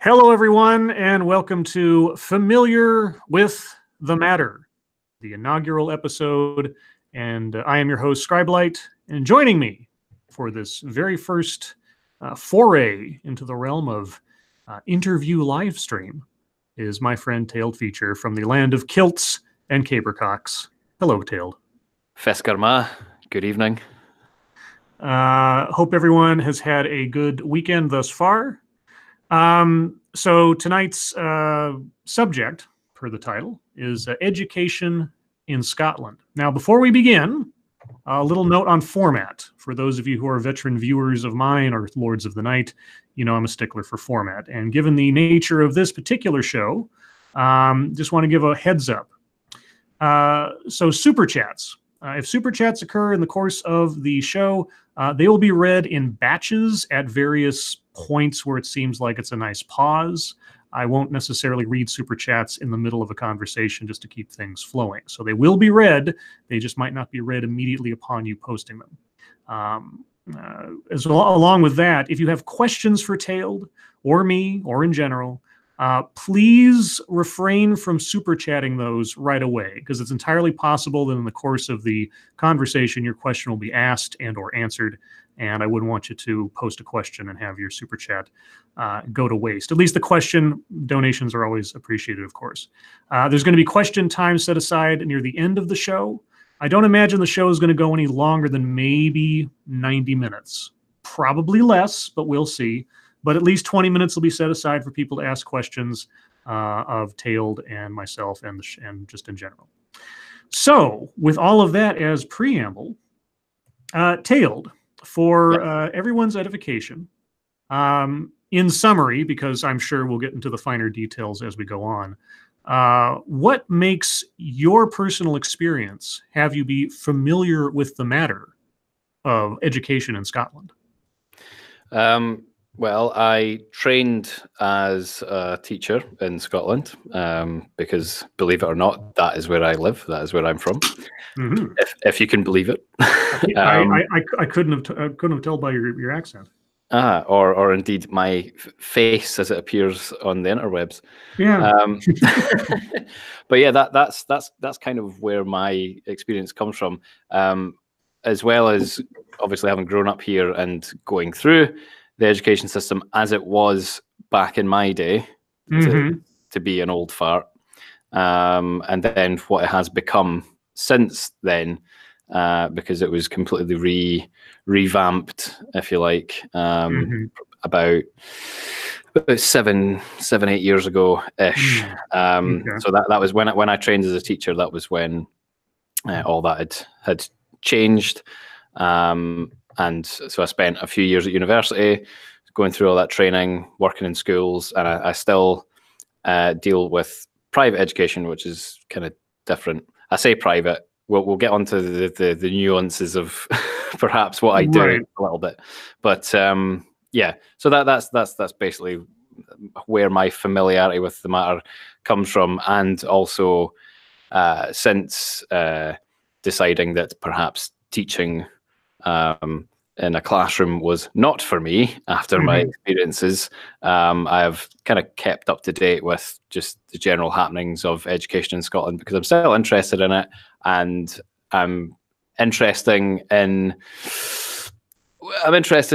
Hello, everyone, and welcome to Familiar with the Matter, the inaugural episode. And I am your host, Scribe, and joining me for this very first foray into the realm of interview live stream is my friend Tailed Feature from the land of kilts and capercocks. Hello, Tailed. Feskarma, good evening. Hope everyone has had a good weekend thus far. So tonight's subject, per the title, is education in Scotland. Now, before we begin, a little note on format. For those of you who are veteran viewers of mine or Lords of the Night, you know I'm a stickler for format. And given the nature of this particular show, just want to give a heads up. So super chats. If super chats occur in the course of the show, they will be read in batches at various points where it seems like it's a nice pause. I won't necessarily read super chats in the middle of a conversation just to keep things flowing. So they will be read. They just might not be read immediately upon you posting them. Along with that, if you have questions for Tailed or me or in general, please refrain from super chatting those right away, because it's entirely possible that in the course of the conversation, your question will be asked and or answered, and I wouldn't want you to post a question and have your super chat go to waste. At least the question donations are always appreciated, of course. There's going to be question time set aside near the end of the show. I don't imagine the show is going to go any longer than maybe 90 minutes. Probably less, but we'll see. But at least 20 minutes will be set aside for people to ask questions of Tailed and myself and just in general. So, with all of that as preamble, Tailed, for everyone's edification, in summary, because I'm sure we'll get into the finer details as we go on, what makes your personal experience have you be familiar with the matter of education in Scotland? Well, I trained as a teacher in Scotland because, believe it or not, that is where I live. That is where I'm from. Mm-hmm. If you can believe it. I couldn't have told by your accent. Or indeed my face as it appears on the interwebs. Yeah. But yeah, that's kind of where my experience comes from, as well as obviously having grown up here and going through the education system as it was back in my day, to be an old fart, and then what it has become since then, because it was completely revamped, if you like, about 7-8 years ago ish. So that was when I trained as a teacher. That was when all that had changed. And so I spent a few years at university going through all that training, working in schools, and I still deal with private education, which is kind of different. I say private. We'll get onto the nuances of perhaps what I do a little bit, but yeah. So that's basically where my familiarity with the matter comes from, and also since deciding that perhaps teaching in a classroom was not for me after my experiences, I have kind of kept up to date with just the general happenings of education in Scotland, because I'm still interested in it, and I'm interested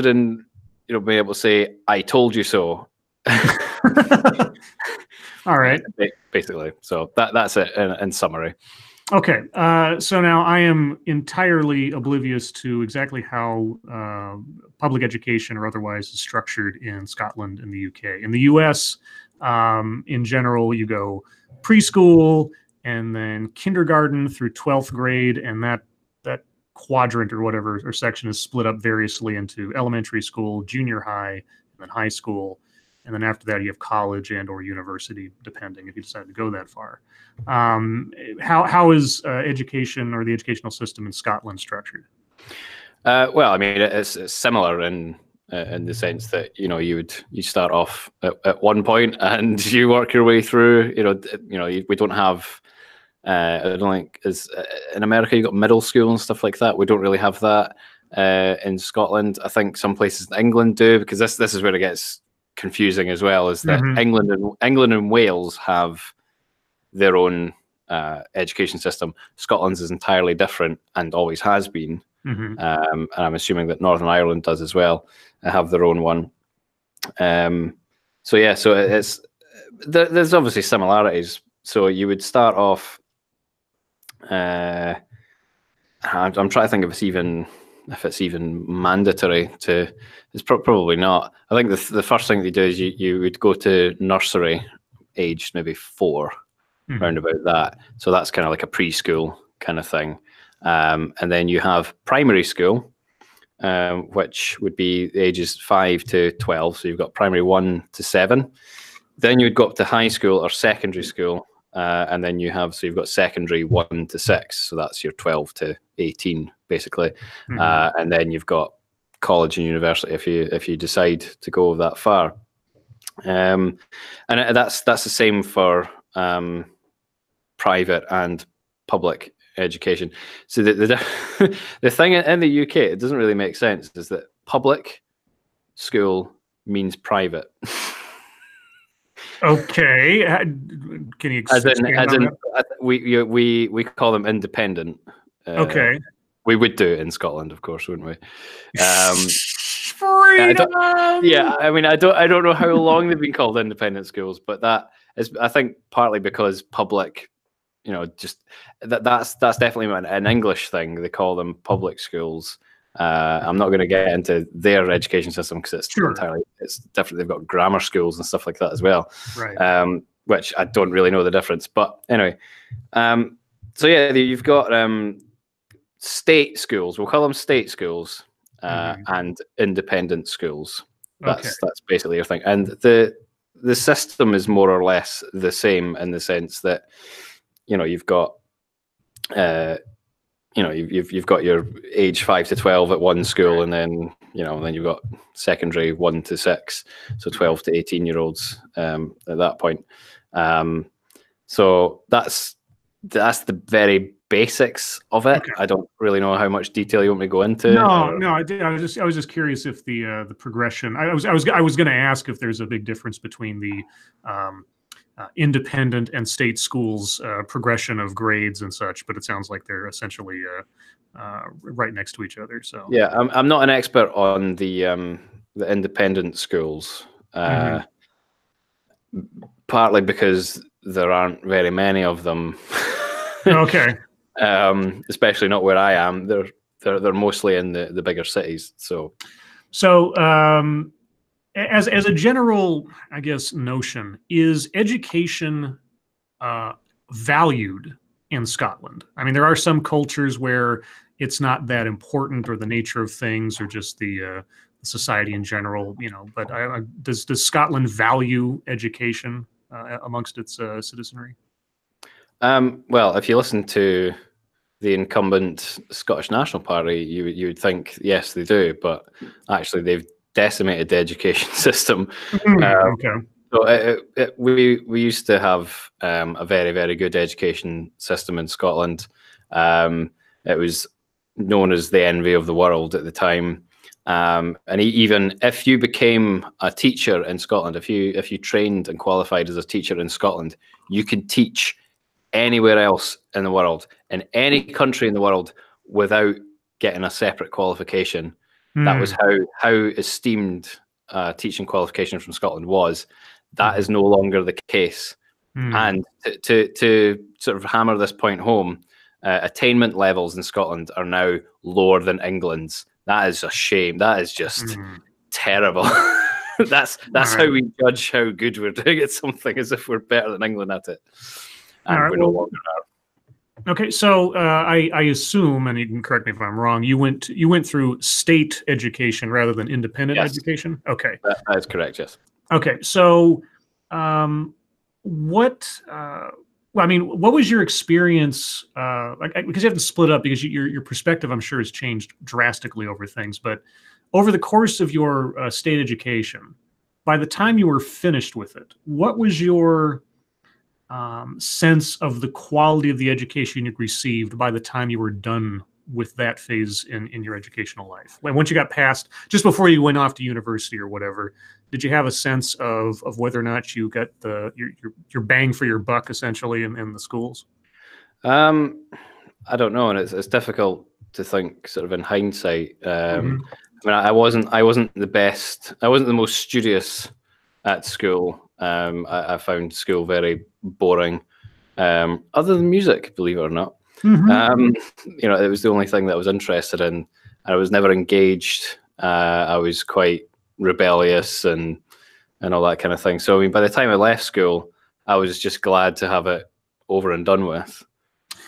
in being able to say, I told you so. All right. Basically. So that's it in summary. Okay, so now I am entirely oblivious to exactly how public education or otherwise is structured in Scotland and the UK. In the US, in general, you go preschool and then kindergarten through 12th grade, and that quadrant or whatever or section is split up variously into elementary school, junior high, and then high school. And then after that, you have college and or university, depending if you decide to go that far. How is education or the educational system in Scotland structured? Well, I mean, it's similar in the sense that you start off at one point and you work your way through. We don't have. I don't think as in America you got middle school and stuff like that. We don't really have that in Scotland. I think some places in England do, because this is where it gets confusing as well is that Mm-hmm. England and Wales have their own education system. Scotland's is entirely different and always has been. Mm-hmm. And I'm assuming that Northern Ireland does as well. Have their own one. So yeah, so there's obviously similarities. So you would start off. I'm trying to think if it's even mandatory to. It's probably not. I think the first thing they do is you would go to nursery, aged maybe 4, round about that. So that's kind of like a preschool kind of thing. And then you have primary school, which would be ages 5 to 12. So you've got primary 1 to 7. Then you would go up to high school or secondary school. And then you've got secondary 1 to 6. So that's your 12 to 18, basically. And then you've got college and university if you decide to go that far. And that's the same for private and public education. So the thing in the UK, it doesn't really make sense, is that public school means private. Okay, can you expand on that? We call them independent. Okay, we would do it in Scotland, of course, wouldn't we? Freedom. I mean, I don't know how long they've been called independent schools, but that is, I think, partly because public. Just that's definitely an English thing. They call them public schools. I'm not going to get into their education system because it's it's different. They've got grammar schools and stuff like that as well, right? Which I don't really know the difference. But anyway, so yeah, you've got state schools. We'll call them state schools and independent schools. That's basically your thing. And the system is more or less the same in the sense that you've got you've got your age 5 to 12 at one school, and then then you've got secondary 1 to 6, so 12 to 18-year-olds at that point. So that's the very basics of it. I don't really know how much detail you want me to go into. No, I was just curious if the progression. I was going to ask if there's a big difference between the independent and state schools progression of grades and such, but it sounds like they're essentially right next to each other. So yeah, I'm not an expert on the independent schools, partly because there aren't very many of them. Okay. Especially not where I am. They're mostly in the bigger cities. So as a general, I guess, notion, is education valued in Scotland? I mean, there are some cultures where it's not that important, or the nature of things, or just the society in general, But does Scotland value education amongst its citizenry? Well, if you listen to the incumbent Scottish National Party, you would think yes, they do, but actually they've decimated the education system. So we used to have a very, very good education system in Scotland. It was known as the envy of the world at the time. And even if you became a teacher in Scotland, if you trained and qualified as a teacher in Scotland, you could teach anywhere else in the world, in any country in the world, without getting a separate qualification. That was how esteemed teaching qualification from Scotland was. That is no longer the case. And to sort of hammer this point home, attainment levels in Scotland are now lower than England's. That is a shame. That is just terrible. That's how we judge how good we're doing at something, as if we're better than England at it. And we're no longer are. Okay, so I assume, and you can correct me if I'm wrong, you went through state education rather than independent education? Okay. That is correct, yes. Okay, so what was your experience, because you have to split up, because your perspective, I'm sure, has changed drastically over things, but over the course of your state education, by the time you were finished with it, what was your sense of the quality of the education you received by the time you were done with that phase in your educational life? Like once you got past, just before you went off to university or whatever, did you have a sense of whether or not you got your bang for your buck essentially in the schools? I don't know, and it's difficult to think sort of in hindsight. I mean, I wasn't the best. I wasn't the most studious at school. I found school very boring. Other than music, believe it or not. You know, it was the only thing that I was interested in. I was never engaged. I was quite rebellious and all that kind of thing. So I mean, by the time I left school, I was just glad to have it over and done with.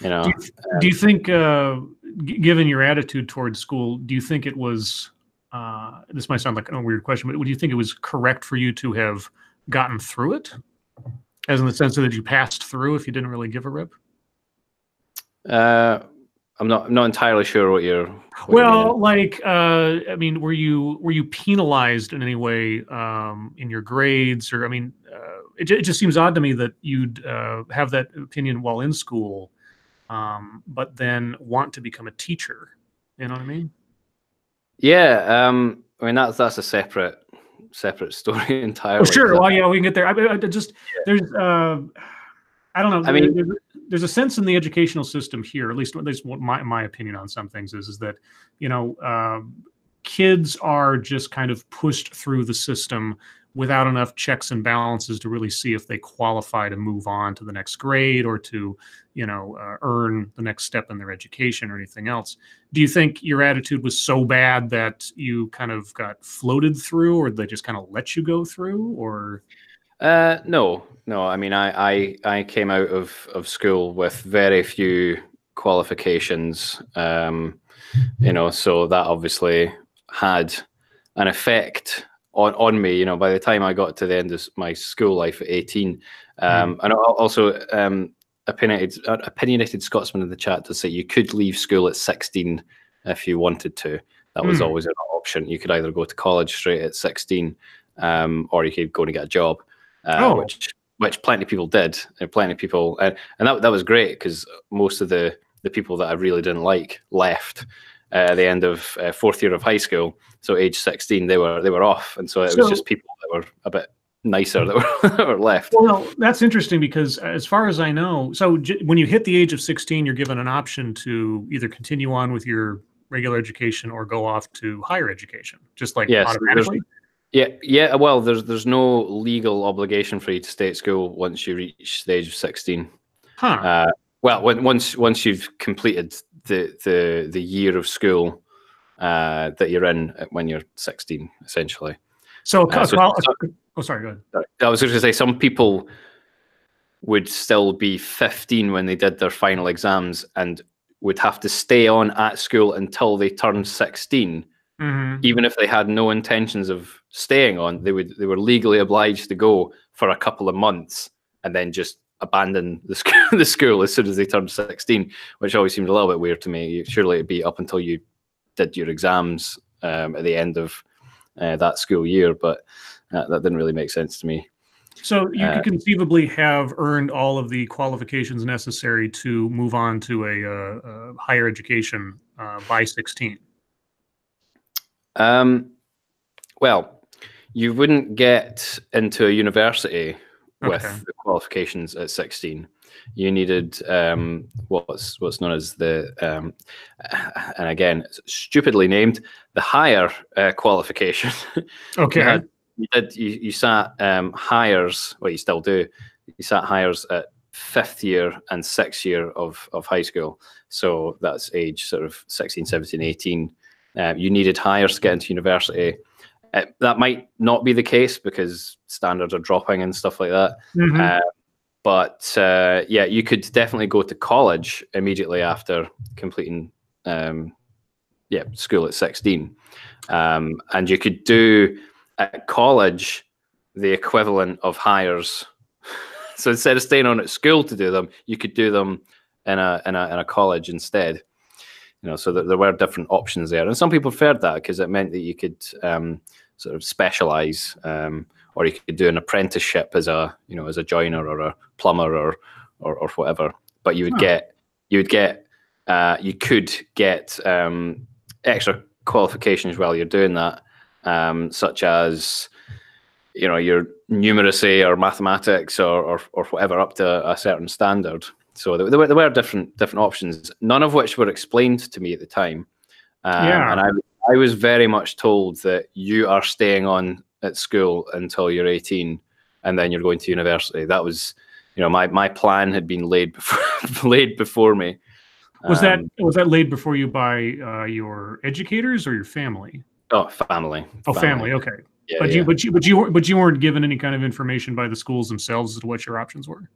You know, do you think, given your attitude towards school, do you think it was? This might sound like a weird question, but do you think it was correct for you to have gotten through it, as in the sense that you passed through if you didn't really give a rip? I'm not entirely sure what you're. Well, like, I mean, were you penalized in any way in your grades, or I mean, it just seems odd to me that you'd have that opinion while in school, but then want to become a teacher. You know what I mean? Yeah, I mean that's a separate story entirely. Oh, sure. Well, yeah, we can get there. I just there's I don't know. I mean, there's a sense in the educational system here, at least what my opinion on some things is that, you know, kids are just kind of pushed through the system without enough checks and balances to really see if they qualify to move on to the next grade or to, you know, earn the next step in their education or anything else. Do you think your attitude was so bad that you kind of got floated through, or they just kind of let you go through, or? No. I mean, I came out of school with very few qualifications, you know, so that obviously had an effect on me. You know, by the time I got to the end of my school life at 18, and also opinionated Scotsman in the chat to say you could leave school at 16 if you wanted to. That was always an option. You could either go to college straight at 16, or you could go and get a job. Which plenty of people did, and plenty of people, and that was great because most of the people that I really didn't like left at the end of fourth year of high school. So age 16, they were off, and so it was just people that were a bit nicer that were left. Well, that's interesting because as far as I know, so when you hit the age of 16, you're given an option to either continue on with your regular education or go off to higher education, just like automatically. Yeah. Well, there's no legal obligation for you to stay at school once you reach the age of 16. Well, once you've completed the year of school that you're in when you're 16, essentially. So, oh, sorry, go ahead. I was going to say some people would still be 15 when they did their final exams and would have to stay on at school until they turned 16. Even if they had no intentions of staying on, they were legally obliged to go for a couple of months and then just abandon the school as soon as they turned 16, which always seemed a little bit weird to me. Surely it'd be up until you did your exams at the end of that school year, but that didn't really make sense to me. So you could conceivably have earned all of the qualifications necessary to move on to a higher education by 16. Well, you wouldn't get into a university with the qualifications at 16. You needed what's known as the and again, stupidly named, the higher qualification. Okay. You sat hires, well, you still do. You sat hires at 5th year and 6th year of high school. So that's age sort of 16, 17, 18. You needed hires to get into university. That might not be the case because standards are dropping and stuff like that. But yeah, you could definitely go to college immediately after completing school at 16. And you could do at college the equivalent of hires. So instead of staying on at school to do them, you could do them in a college instead. You know, so that there were different options there, and some people preferred that because it meant that you could sort of specialize, or you could do an apprenticeship as a joiner or a plumber or whatever. But you would get you could get extra qualifications while you're doing that, such as your numeracy or mathematics or whatever up to a certain standard. So there were different options, none of which were explained to me at the time. And I was very much told that you are staying on at school until you're 18, and then you're going to university. That was, my plan had been laid before me. Was that laid before you by your educators or your family? Oh, family. Oh, family. Okay. Yeah, but you weren't given any kind of information by the schools themselves as to what your options were.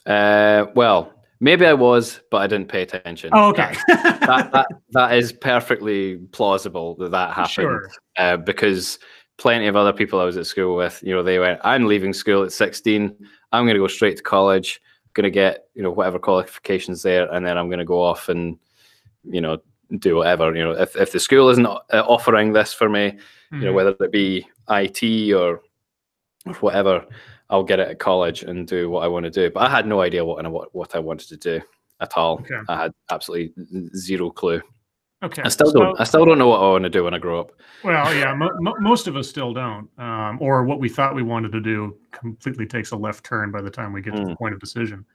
Well, maybe I was, but I didn't pay attention. Oh, okay. that is perfectly plausible that happened. Sure. Because plenty of other people I was at school with, they went, I'm leaving school at 16. I'm going to go straight to college. Going to get, whatever qualifications there, and then I'm going to go off and, do whatever. If the school isn't offering this for me, whether it be IT or whatever, I'll get it at college and do what I want to do. But I had no idea what I wanted to do at all. Okay. I had absolutely zero clue. Okay. I still don't know what I want to do when I grow up. Well, yeah, most of us still don't. Or what we thought we wanted to do completely takes a left turn by the time we get to the point of decision.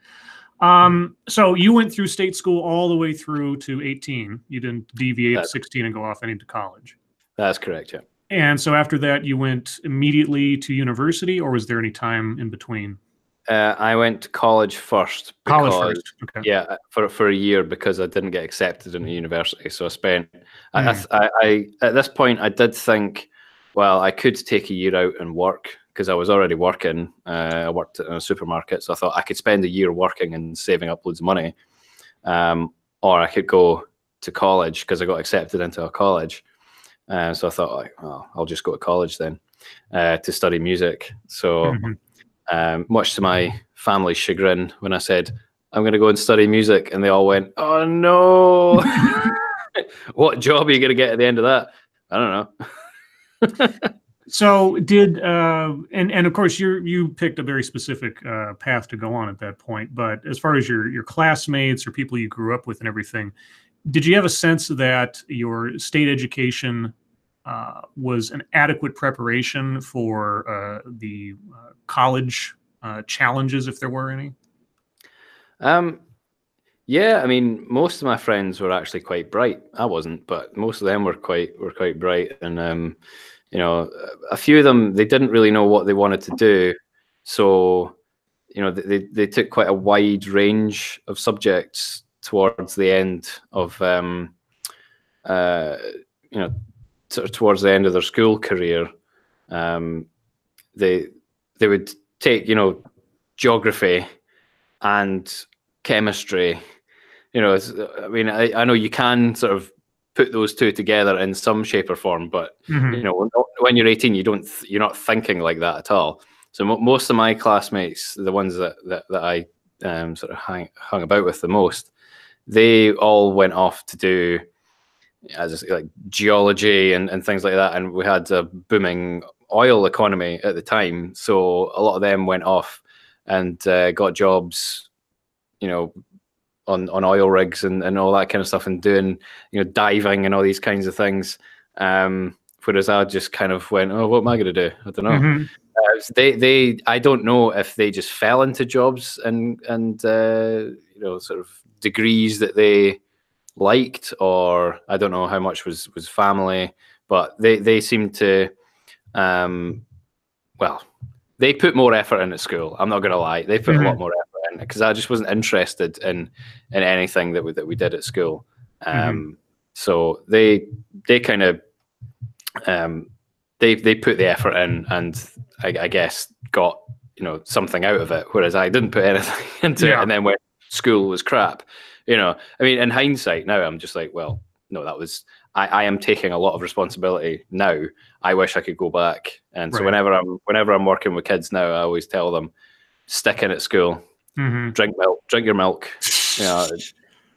So you went through state school all the way through to 18. You didn't deviate at 16 and go off into college. That's correct, yeah. And so after that, you went immediately to university, or was there any time in between? I went to college first. Okay. Yeah, for a year, because I didn't get accepted into university. So I spent. I at this point I did think, well, I could take a year out and work, because I was already working. I worked in a supermarket, so I thought I could spend a year working and saving up loads of money, or I could go to college because I got accepted into a college. So I thought, I'll just go to college then to study music. So. Much to my family's chagrin, when I said I'm going to go and study music, and they all went, "Oh no, what job are you going to get at the end of that?" I don't know. So did and of course you picked a very specific path to go on at that point. But as far as your classmates or people you grew up with and everything, did you have a sense that your state education was an adequate preparation for the college challenges, if there were any? Yeah, I mean, most of my friends were actually quite bright. I wasn't, but most of them were quite bright, and a few of them, they didn't really know what they wanted to do, so they took quite a wide range of subjects towards the end of towards the end of their school career. They would take geography and chemistry. I mean, I know you can sort of put those two together in some shape or form, but when you're 18, you're not thinking like that at all. So most of my classmates, the ones that I sort of hung about with the most, they all went off to do like geology and things like that, and we had a booming oil economy at the time, so a lot of them went off and got jobs, on oil rigs and all that kind of stuff, and doing diving and all these kinds of things. Whereas I just kind of went, oh, what am I going to do? I don't know. I don't know if they just fell into jobs and sort of degrees that they liked, or I don't know how much was family, but they seemed to they put more effort in at school. I'm not gonna lie, they put a lot more effort in, because I just wasn't interested in anything that we did at school. So they kind of they put the effort in, and I guess got something out of it, whereas I didn't put anything into it, and then when school was crap. I mean, in hindsight now, I'm just like, well, no, that was, I am taking a lot of responsibility now. I wish I could go back. And so whenever I'm working with kids now, I always tell them, stick in at school, drink your milk,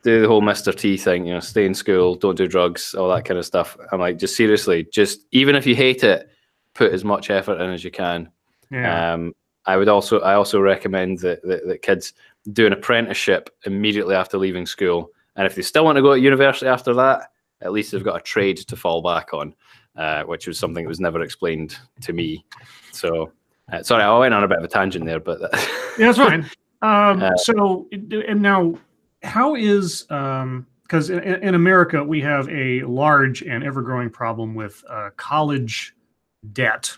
do the whole Mr. T thing, stay in school, don't do drugs, all that kind of stuff. I'm like, just seriously, just even if you hate it, put as much effort in as you can. I also recommend that kids do an apprenticeship immediately after leaving school, And if they still want to go to university after that, at least they've got a trade to fall back on, which was something that was never explained to me. So, sorry, I went on a bit of a tangent there, but yeah, that's fine. So, and now, how is because in America we have a large and ever-growing problem with college debt,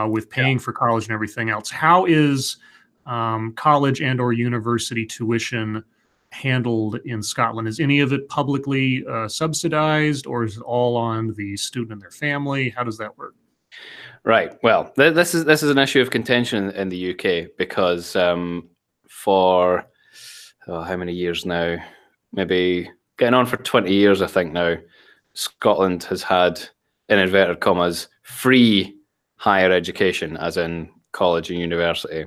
with paying for college and everything else. How is college and/or university tuition handled in Scotland? Is any of it publicly subsidized, or is it all on the student and their family? How does that work? Right. Well, this is an issue of contention in the UK because for how many years now? Maybe getting on for 20 years, I think now. Scotland has had, in inverted commas, free higher education, as in college and university,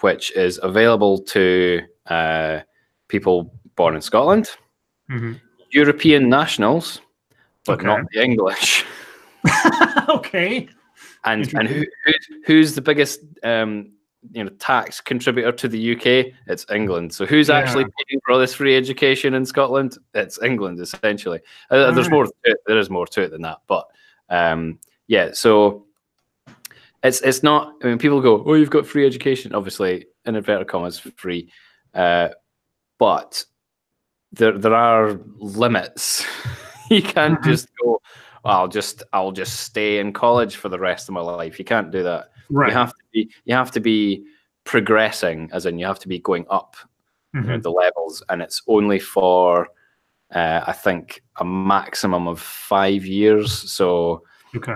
which is available to people born in Scotland, European nationals, but not the English. Okay. And who's the biggest tax contributor to the UK? It's England. So who's actually paying for all this free education in Scotland? It's England, essentially. There's more to it. There is more to it than that. But so it's not. I mean, people go, "Oh, you've got free education." Obviously, in inverted commas, free. But there are limits. You can't just go, I'll just stay in college for the rest of my life. You can't do that. Right. You have to be progressing, as in you have to be going up the levels, and it's only for I think a maximum of 5 years. So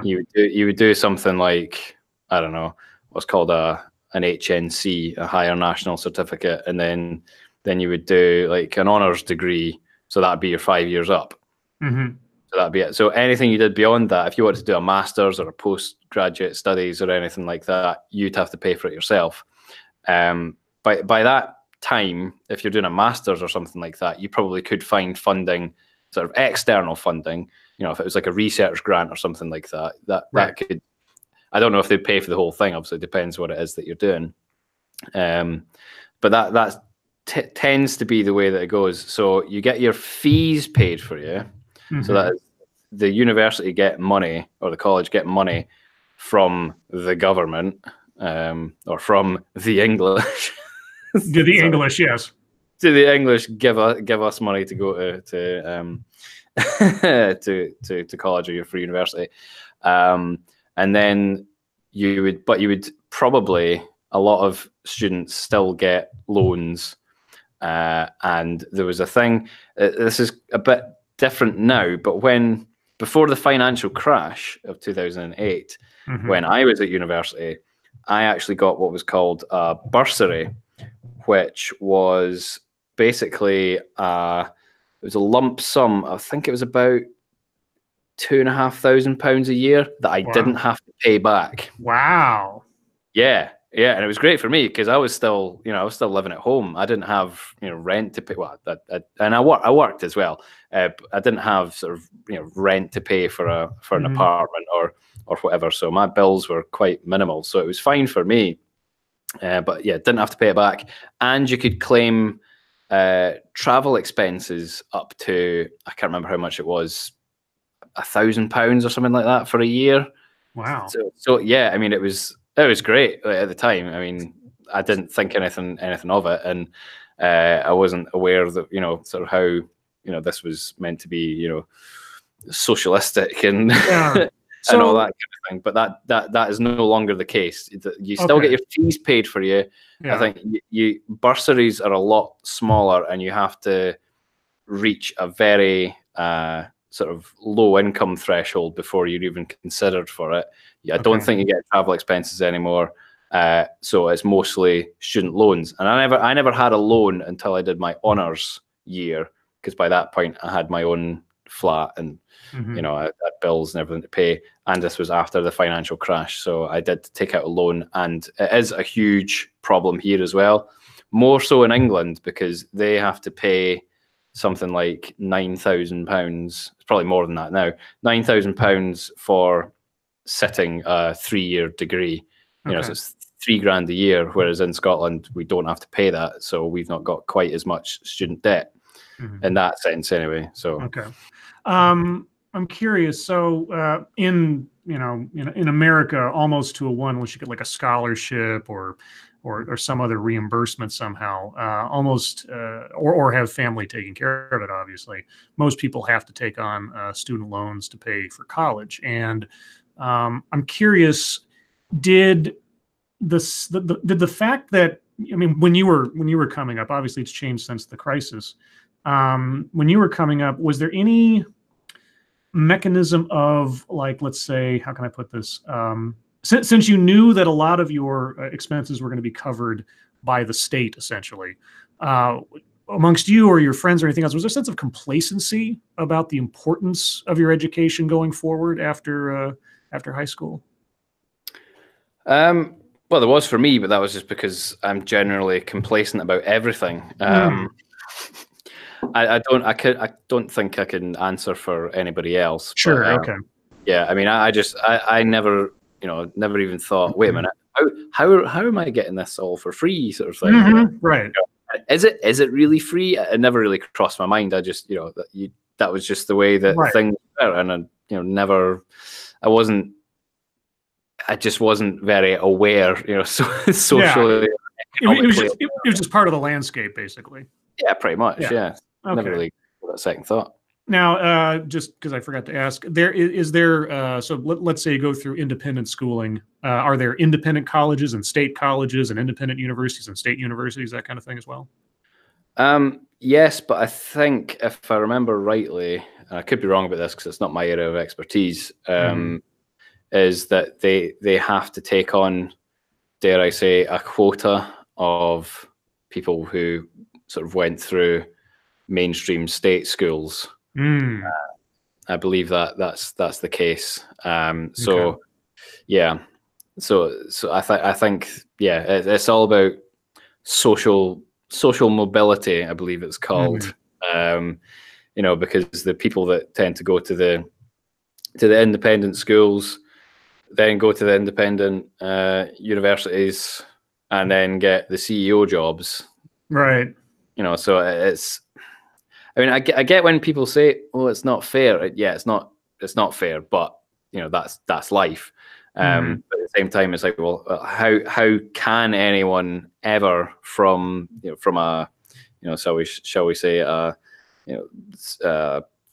you would do something like, I don't know, what's called an HNC, a higher national certificate, and then you would do like an honours degree. So that'd be your 5 years up. So that'd be it. So anything you did beyond that, if you wanted to do a master's or a postgraduate studies or anything like that, you'd have to pay for it yourself. By that time, if you're doing a master's or something like that, you probably could find funding, sort of external funding. If it was like a research grant or something like that, that could. I don't know if they'd pay for the whole thing. Obviously, it depends what it is that you're doing. But that tends to be the way that it goes. So you get your fees paid for you. So that is, the university get money, or the college get money from the government, or from the English. To the English, yes. To the English, give us money to go to college or for university, and then you would probably, a lot of students still get loans, and there was a thing. This is a bit different now, but before the financial crash of 2008, when I was at university, I actually got what was called a bursary, which was basically it was a lump sum. I think it was about £2,500 a year that I didn't have to pay back. Wow. Yeah, and it was great for me because I was still living at home. I didn't have rent to pay. Well, and I worked as well. I didn't have sort of rent to pay for an apartment or whatever. So my bills were quite minimal. So it was fine for me. But yeah, didn't have to pay it back, and you could claim travel expenses up to, I can't remember how much it was, £1,000 or something like that for a year. Wow. So yeah, I mean, it was great at the time. I mean, I didn't think anything of it, and I wasn't aware that sort of how this was meant to be socialistic and and all that kind of thing. But that is no longer the case. You still get your fees paid for you. Yeah. I think bursaries are a lot smaller, and you have to reach a very sort of low income threshold before you're even considered for it. I don't think you get travel expenses anymore. So it's mostly student loans. And I never had a loan until I did my honours year, because by that point I had my own flat and I had bills and everything to pay. And this was after the financial crash. So I did take out a loan, and it is a huge problem here as well. More so in England, because they have to pay something like £9,000. It's probably more than that now. £9,000 for sitting a 3-year degree. So it's £3,000 a year, whereas in Scotland we don't have to pay that, so we've not got quite as much student debt. in that sense, anyway. So okay. I'm curious. So in in America, almost to a one, unless you get like a scholarship or some other reimbursement somehow, almost or have family taking care of it. Obviously, most people have to take on student loans to pay for college. And I'm curious, did the fact that, I mean, when you were coming up, obviously it's changed since the crisis. When you were coming up, was there any mechanism of, like, let's say, how can I put this? Since you knew that a lot of your expenses were going to be covered by the state, essentially, amongst you or your friends or anything else, was there a sense of complacency about the importance of your education going forward after high school? Well, there was for me, but that was just because I'm generally complacent about everything. I don't think I can answer for anybody else. Sure. But, okay. Yeah. I mean, I never, never even thought, wait a minute, how am I getting this all for free, sort of thing? Right. Is it really free? It never really crossed my mind. I just, that was just the way that things were, and never, I just wasn't very aware, socially. Yeah. It was just part of the landscape, basically. Yeah, pretty much. Yeah. Okay. Never really got a second thought. Now, just because I forgot to ask, is there, so let's say you go through independent schooling. Are there independent colleges and state colleges and independent universities and state universities, that kind of thing as well? Yes, but I think if I remember rightly, and I could be wrong about this because it's not my area of expertise, is that they have to take on, dare I say, a quota of people who sort of went through mainstream state schools. I believe that's the case. So yeah, so I think yeah, it's all about social mobility, I believe it's called. Because the people that tend to go to the independent schools then go to the independent universities and then get the CEO jobs. Right. So it's, I mean, I get when people say, "Oh, it's not fair." Yeah, it's not fair, but that's life. But at the same time, it's like, well, how can anyone ever from a shall we say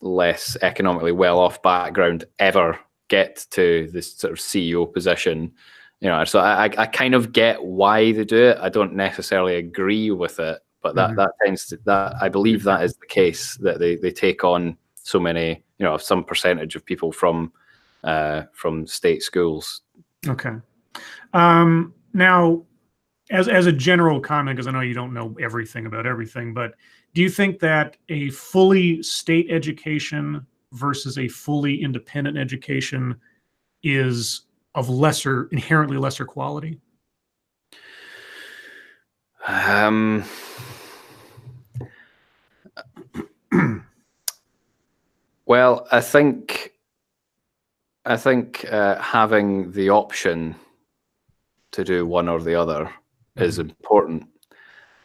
less economically well-off background ever get to this sort of CEO position? So I kind of get why they do it. I don't necessarily agree with it, but that tends to, I believe that is the case, that they take on so many, some percentage of people from state schools. Okay. Now, as a general comment, because I know you don't know everything about everything, but do you think that a fully state education versus a fully independent education is of inherently lesser quality? Well, I think having the option to do one or the other is important,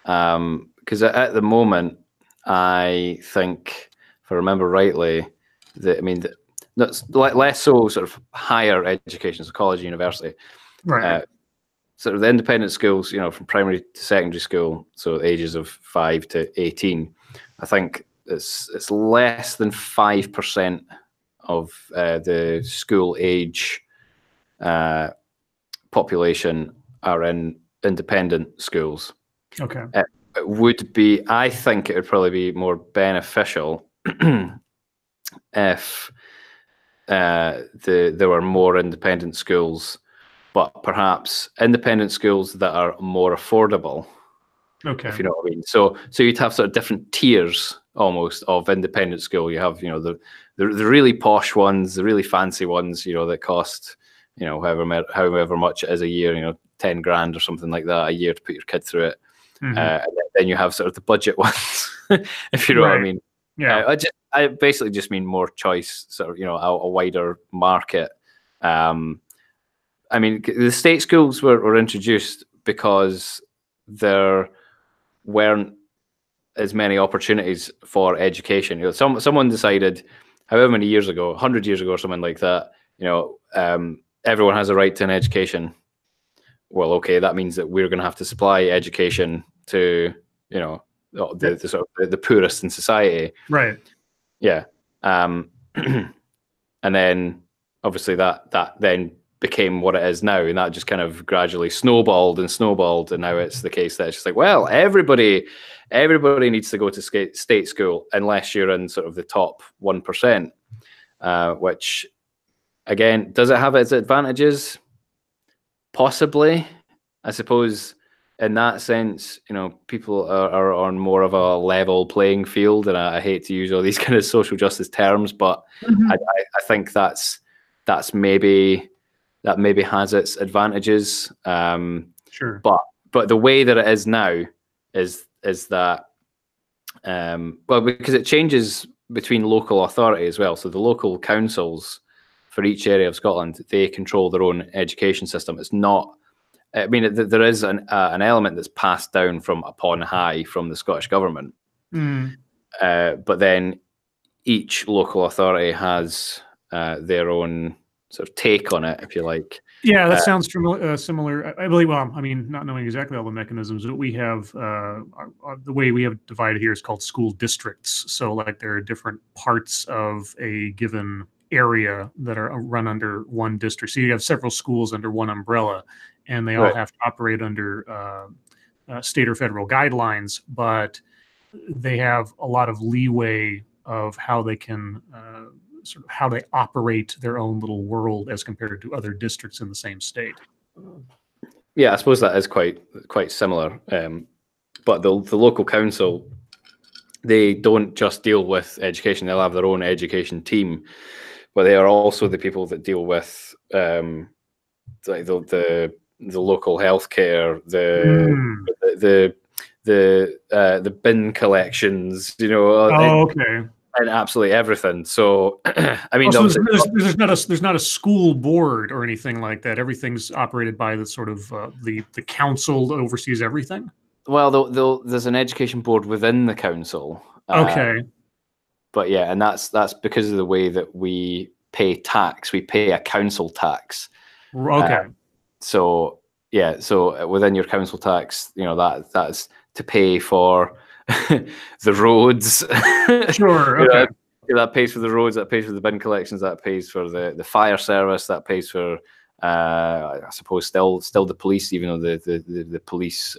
because at the moment, I think, if I remember rightly, less so sort of higher education, so college, university, right? Sort of the independent schools, from primary to secondary school, so ages of 5 to 18, I think it's less than 5% of the school age population are in independent schools. Okay. It would be, I think it would probably be more beneficial if there were more independent schools, but perhaps independent schools that are more affordable. Okay. If you know what I mean. So you'd have sort of different tiers almost of independent school. You have, the really posh ones, the really fancy ones, that cost, however much it is a year, 10 grand or something like that a year to put your kid through it. And then you have sort of the budget ones, if you know what I mean. Yeah. I basically just mean more choice, sort of, a wider market. I mean, the state schools were introduced because there weren't as many opportunities for education. You know, someone decided, however many years ago, 100 years ago or something like that, you know, everyone has a right to an education. Well, okay, that means that we're going to have to supply education to, you know, the sort of the poorest in society. Right. Yeah. And then obviously that then became what it is now, and that just kind of gradually snowballed, and now it's the case that it's just like, well, everybody needs to go to state school unless you're in sort of the top 1%, which again, does it have its advantages? Possibly. I suppose in that sense, you know, people are on more of a level playing field, and I hate to use all these kind of social justice terms, but I think that maybe has its advantages. Sure. But the way that it is now is that well, because it changes between local authority as well. So the local councils for each area of Scotland, they control their own education system. It's not. I mean, there is an element that's passed down from upon high from the Scottish government, but then each local authority has their own sort of take on it, if you like. Yeah, that sounds similar. I believe. Well, I mean, not knowing exactly all the mechanisms, but we have the way we have divided here is called school districts. So, like, there are different parts of a given area that are run under one district. So you have several schools under one umbrella, and they all have to operate under state or federal guidelines, but they have a lot of leeway of how they can sort of how they operate their own little world as compared to other districts in the same state. Yeah, I suppose that is quite similar. But the local council, they don't just deal with education; they'll have their own education team, but they are also the people that deal with like the local healthcare, the bin collections, you know. Okay. And absolutely everything. So, I mean, so there's not a school board or anything like that. Everything's operated by the sort of the council that oversees everything. Well, there's an education board within the council. Okay. But yeah, and that's because of the way that we pay tax. We pay a council tax. Okay. So yeah, so within your council tax, you know, that's to pay for the roads. Sure. Okay. That pays for the roads, that pays for the bin collections, that pays for the fire service, that pays for I suppose still the police, even though the police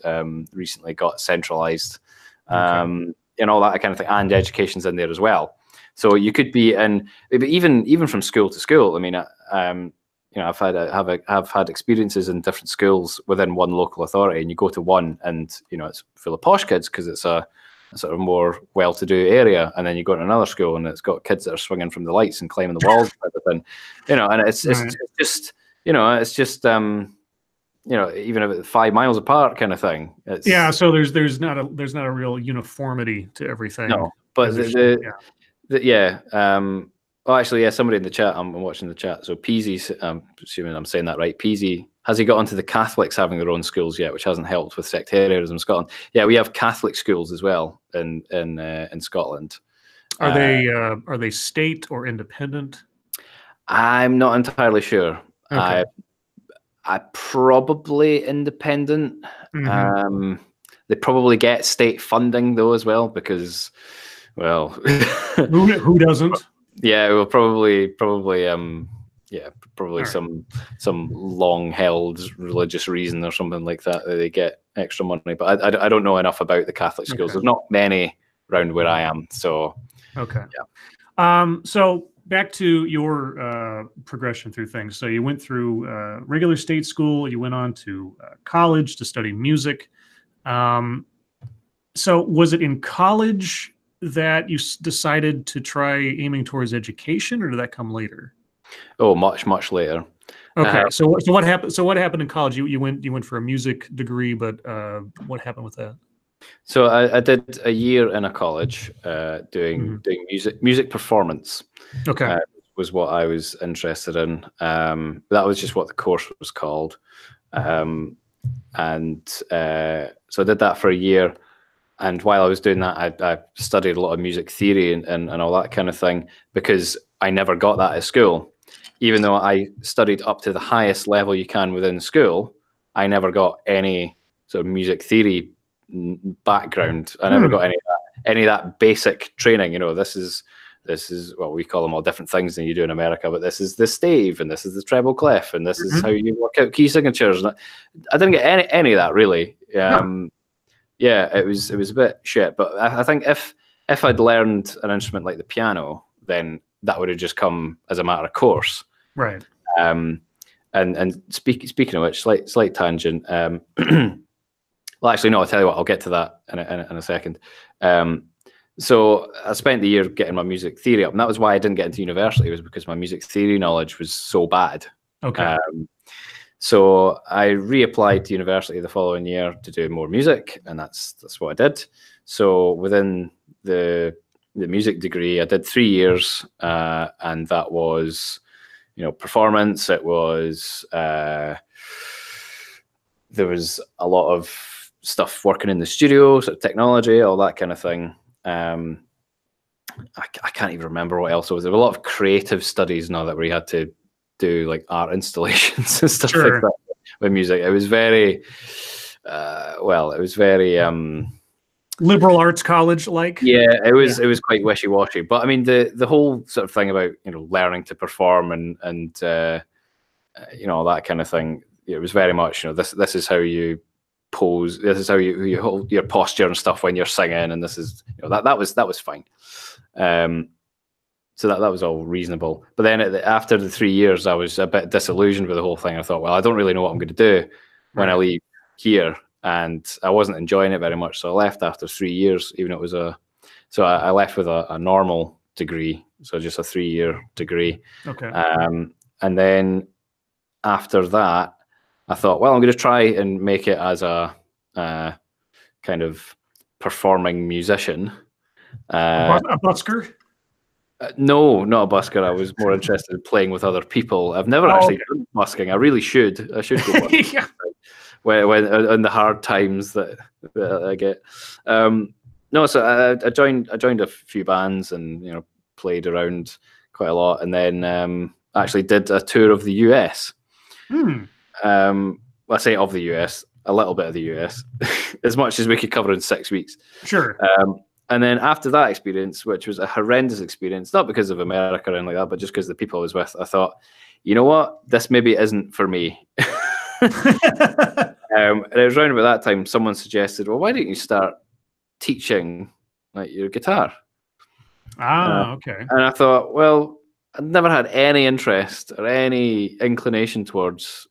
recently got centralized, and all that kind of thing, and education's in there as well. So you could be in, even from school to school. I mean, you know, I've had experiences in different schools within one local authority, and you go to one, and you know, it's full of posh kids because it's a sort of more well-to-do area, and then you go to another school and it's got kids that are swinging from the lights and climbing the walls and everything, you know, and it's just, you know, it's just you know, even if it's 5 miles apart kind of thing. Yeah, so there's not a real uniformity to everything. No, but well, actually, yeah, somebody in the chat, I'm watching the chat. So Peasy, I'm assuming I'm saying that right. Peasy, has he got onto the Catholics having their own schools yet, which hasn't helped with sectarianism in Scotland? Yeah, we have Catholic schools as well in Scotland. Are they state or independent? I'm not entirely sure. Okay. I probably independent. They probably get state funding though as well, because, well, who doesn't? Yeah, well, probably Right. some long-held religious reason or something like that they get extra money. But I don't know enough about the Catholic schools. There's not many around where I am, so okay. Yeah. So back to your progression through things. So you went through regular state school. You went on to college to study music. So was it in college that you decided to try aiming towards education, or did that come later? Oh, much later. Okay. So what happened? So what happened in college? You went for a music degree, but what happened with that? So I did a year in a college doing music performance. Okay. Was what I was interested in. That was just what the course was called. So I did that for a year. and while I was doing that, I studied a lot of music theory and all that kind of thing, because I never got that at school. Even though I studied up to the highest level you can within school, I never got any sort of music theory background. I never got any of that basic training. This is well, we call them all different things than you do in America, but this is the stave, and this is the treble clef, and this is how you work out key signatures. I didn't get any of that really. Yeah, it was a bit shit. But I think if I'd learned an instrument like the piano, then that would have just come as a matter of course. Right. And speaking of which, slight tangent. Well, actually, no. I'll tell you what. I'll get to that in a second. So I spent the year getting my music theory up, and that was why I didn't get into university. Was because my music theory knowledge was so bad. Okay. So I reapplied to university the following year to do more music, and that's what I did. So within the music degree, I did 3 years, and that was, performance. It was there was a lot of stuff working in the studio, sort of technology, all that kind of thing. I can't even remember what else it was. There were a lot of creative studies now that we had to do like art installations and stuff like that with music. It was very liberal arts college like. Yeah, it was quite wishy-washy. But I mean, the whole sort of thing about learning to perform and all that kind of thing, it was very much this is how you pose, this is how you hold your posture and stuff when you're singing, and this is that was fine. So that was all reasonable. But then after the 3 years, I was a bit disillusioned with the whole thing. I thought, well, I don't really know what I'm going to do when I leave here, and I wasn't enjoying it very much. So I left after 3 years, even though it was so I left with a normal degree, so just a 3-year degree. Okay. And then after that, I thought, well, I'm going to try and make it as a kind of performing musician. A busker? No, not a busker. I was more interested in playing with other people. I've never actually done busking. I really should. I should go busking. Yeah. When in the hard times that I get. No, so I joined a few bands and played around quite a lot, and then actually did a tour of the US. I say of the US, a little bit of the US, as much as we could cover in 6 weeks. Sure. And then after that experience, which was a horrendous experience, not because of America or anything like that, but just because the people I was with, I thought, you know what, this maybe isn't for me. And it was around about that time someone suggested, well, why don't you start teaching like your guitar? Okay. And I thought, well, I'd never had any interest or any inclination towards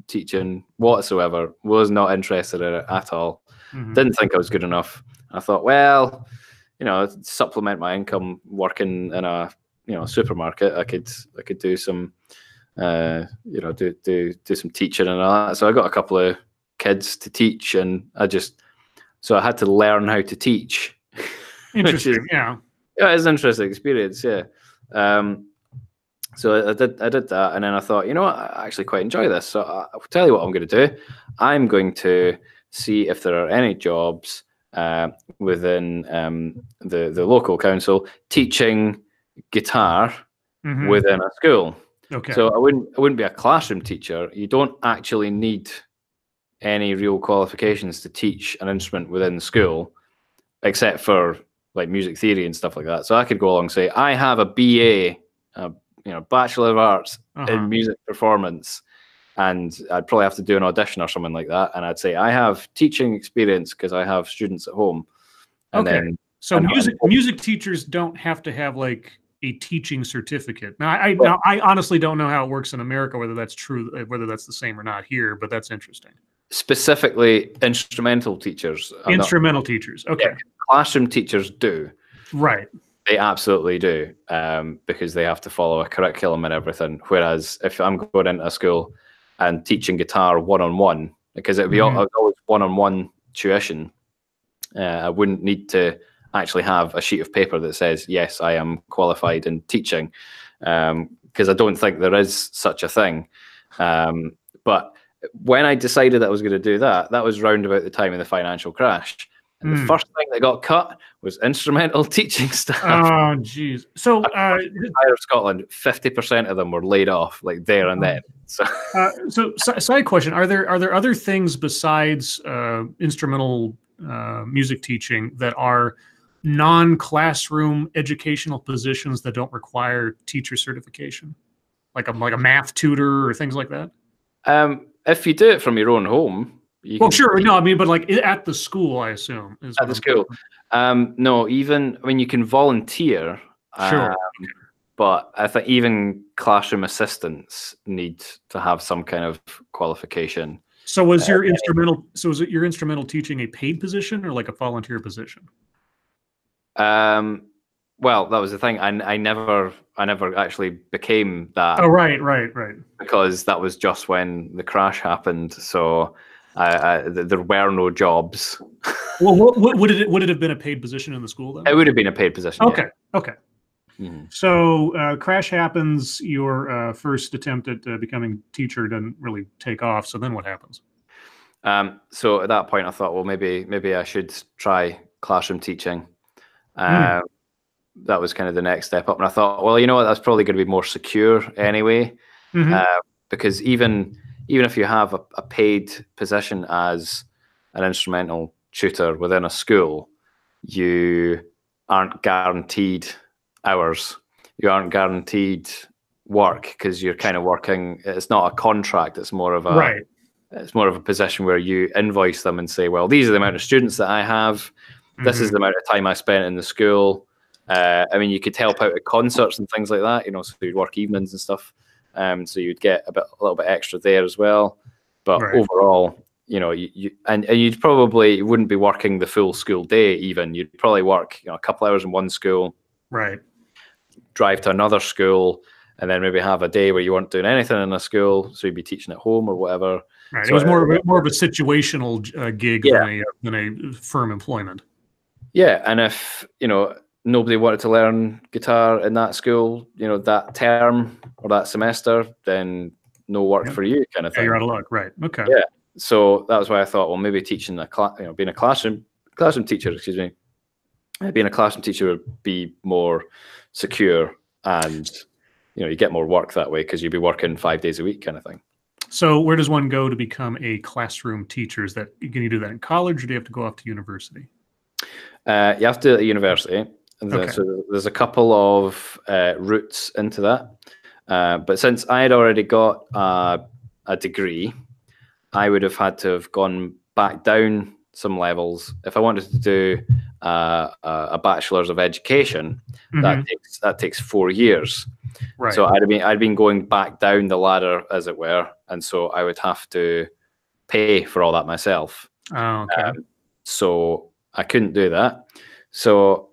teaching whatsoever. Was not interested in it at all. Didn't think I was good enough. I thought, well, supplement my income working in a supermarket. I could do some do some teaching and all that. So I got a couple of kids to teach, and I had to learn how to teach. Interesting. Yeah, it's an interesting experience. Yeah. So I did that, and then I thought, I actually quite enjoy this. So I'll tell you what I'm going to do. I'm going to see if there are any jobs within the local council teaching guitar within a school. Okay. So I wouldn't be a classroom teacher. You don't actually need any real qualifications to teach an instrument within the school, except for like music theory and stuff like that. So I could go along and say, I have a BA, Bachelor of Arts in Music Performance, and I'd probably have to do an audition or something like that. And I'd say, I have teaching experience because I have students at home. And then, so music teachers don't have to have like a teaching certificate. Now, I honestly don't know how it works in America, whether that's true, whether that's the same or not here, but that's interesting. Specifically, instrumental teachers. Teachers. Okay. Yeah, classroom teachers do. Right. They absolutely do, because they have to follow a curriculum and everything. Whereas if I'm going into a school and teaching guitar one-on-one, because it would be always one-on-one tuition, I wouldn't need to actually have a sheet of paper that says, yes, I am qualified in teaching, because I don't think there is such a thing. But when I decided that I was going to do that, that was round about the time of the financial crash. And the first thing that got cut was instrumental teaching staff. Oh, geez. So, Entire Scotland, 50% of them were laid off, like there and then. So, side question: Are there other things besides instrumental music teaching that are non-classroom educational positions that don't require teacher certification, like a math tutor or things like that? If you do it from your own home. Well, sure. No, I mean, but like at the school, I assume. At the school. No, even, I mean, you can volunteer. Sure. But I think even classroom assistants need to have some kind of qualification. So was your instrumental? So was it your instrumental teaching a paid position or like a volunteer position? Well, that was the thing. I never actually became that. Oh, right. Because that was just when the crash happened. So there were no jobs. Well, would it have been a paid position in the school then? It would have been a paid position. Okay. Yeah. Okay. Mm-hmm. So crash happens. Your first attempt at becoming teacher didn't really take off. So then what happens? So at that point, I thought, well, maybe I should try classroom teaching. That was kind of the next step up. And I thought, well, you know what, that's probably going to be more secure anyway. Because even if you have a paid position as an instrumental tutor within a school, you aren't guaranteed hours. You aren't guaranteed work because you're kind of working. It's not a contract. It's more of a It's more of a position where you invoice them and say, well, these are the amount of students that I have. This is the amount of time I spent in the school. I mean, you could help out at concerts and things like that, you know, so you'd work evenings and stuff. So you'd get a little bit extra there as well. But overall, you know, you wouldn't be working the full school day even. You'd probably work, you know, a couple hours in one school. Right. Drive to another school and then maybe have a day where you weren't doing anything in a school. So you'd be teaching at home or whatever. Right. So it was more of a situational gig than a firm employment. Yeah. And if, you know, nobody wanted to learn guitar in that school, you know, that term or that semester, then no work for you kind of thing. You're out of luck. Right. Okay. Yeah. So that was why I thought, well, maybe teaching being a classroom teacher, being a classroom teacher would be more secure and, you know, you get more work that way because you'd be working 5 days a week kind of thing. So where does one go to become a classroom teacher? Can you do that in college or do you have to go off to university? You have to at university. So there's a couple of routes into that. But since I had already got a degree, I would have had to have gone back down some levels. If I wanted to do a bachelor's of education, that takes 4 years. Right. So I'd been going back down the ladder, as it were, and so I would have to pay for all that myself. Oh, okay. So I couldn't do that. So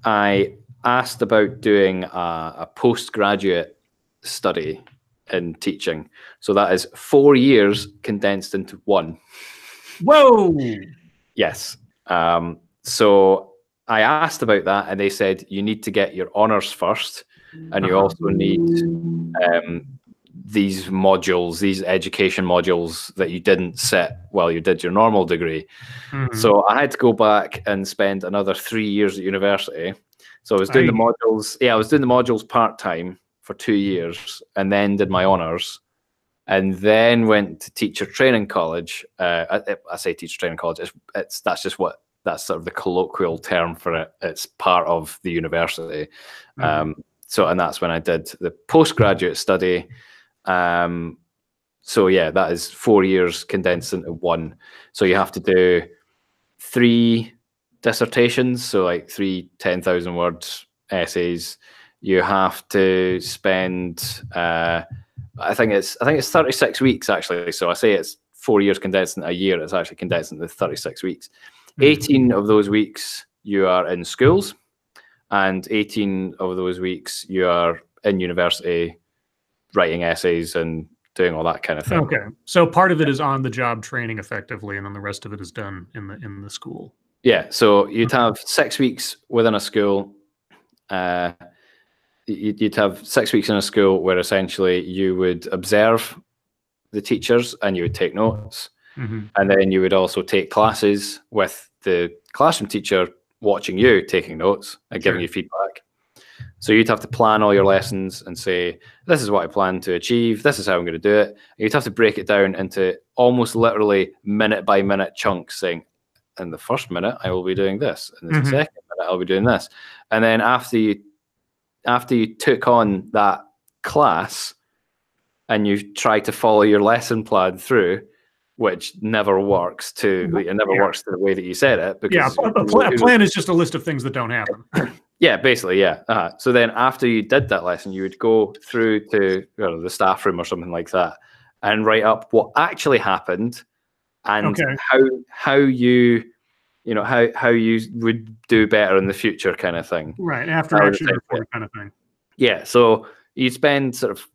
I asked about doing a postgraduate study in teaching. So that is 4 years condensed into one. Whoa! Yes. So I asked about that and they said, you need to get your honours first. And you also need these modules, these education modules that you didn't sit while you did your normal degree. So I had to go back and spend another 3 years at university. So I was doing the modules. Yeah, I was doing the modules part-time for 2 years and then did my honours and then went to teacher training college. I say teacher training college. That's sort of the colloquial term for it. It's part of the university. And that's when I did the postgraduate study. So yeah, that is 4 years condensed into one. So you have to do 3 dissertations, so like 3 10,000 word essays. You have to spend I think it's 36 weeks actually. So I say it's 4 years condensed into a year. It's actually condensed into 36 weeks. 18 of those weeks you are in schools, and 18 of those weeks you are in university writing essays and doing all that kind of thing. Okay. So part of it is on the job training effectively, and then the rest of it is done in the school. Yeah. So you'd have 6 weeks within a school. You'd have 6 weeks in a school where essentially you would observe the teachers and you would take notes. And then you would also take classes with the classroom teacher watching you, taking notes and giving you feedback. So you'd have to plan all your lessons and say, this is what I plan to achieve. This is how I'm going to do it. And you'd have to break it down into almost literally minute by minute chunks, saying, in the first minute, I will be doing this. In the second minute, I'll be doing this. And then after you took on that class and you try to follow your lesson plan through, which never works works the way that you said it. Because a plan is just a list of things that don't happen. Yeah, basically, yeah. So then after you did that lesson, you would go through to the staff room or something like that and write up what actually happened and how you would do better in the future, kind of thing. Right, after action report kind of thing. Yeah, so you'd spend sort of,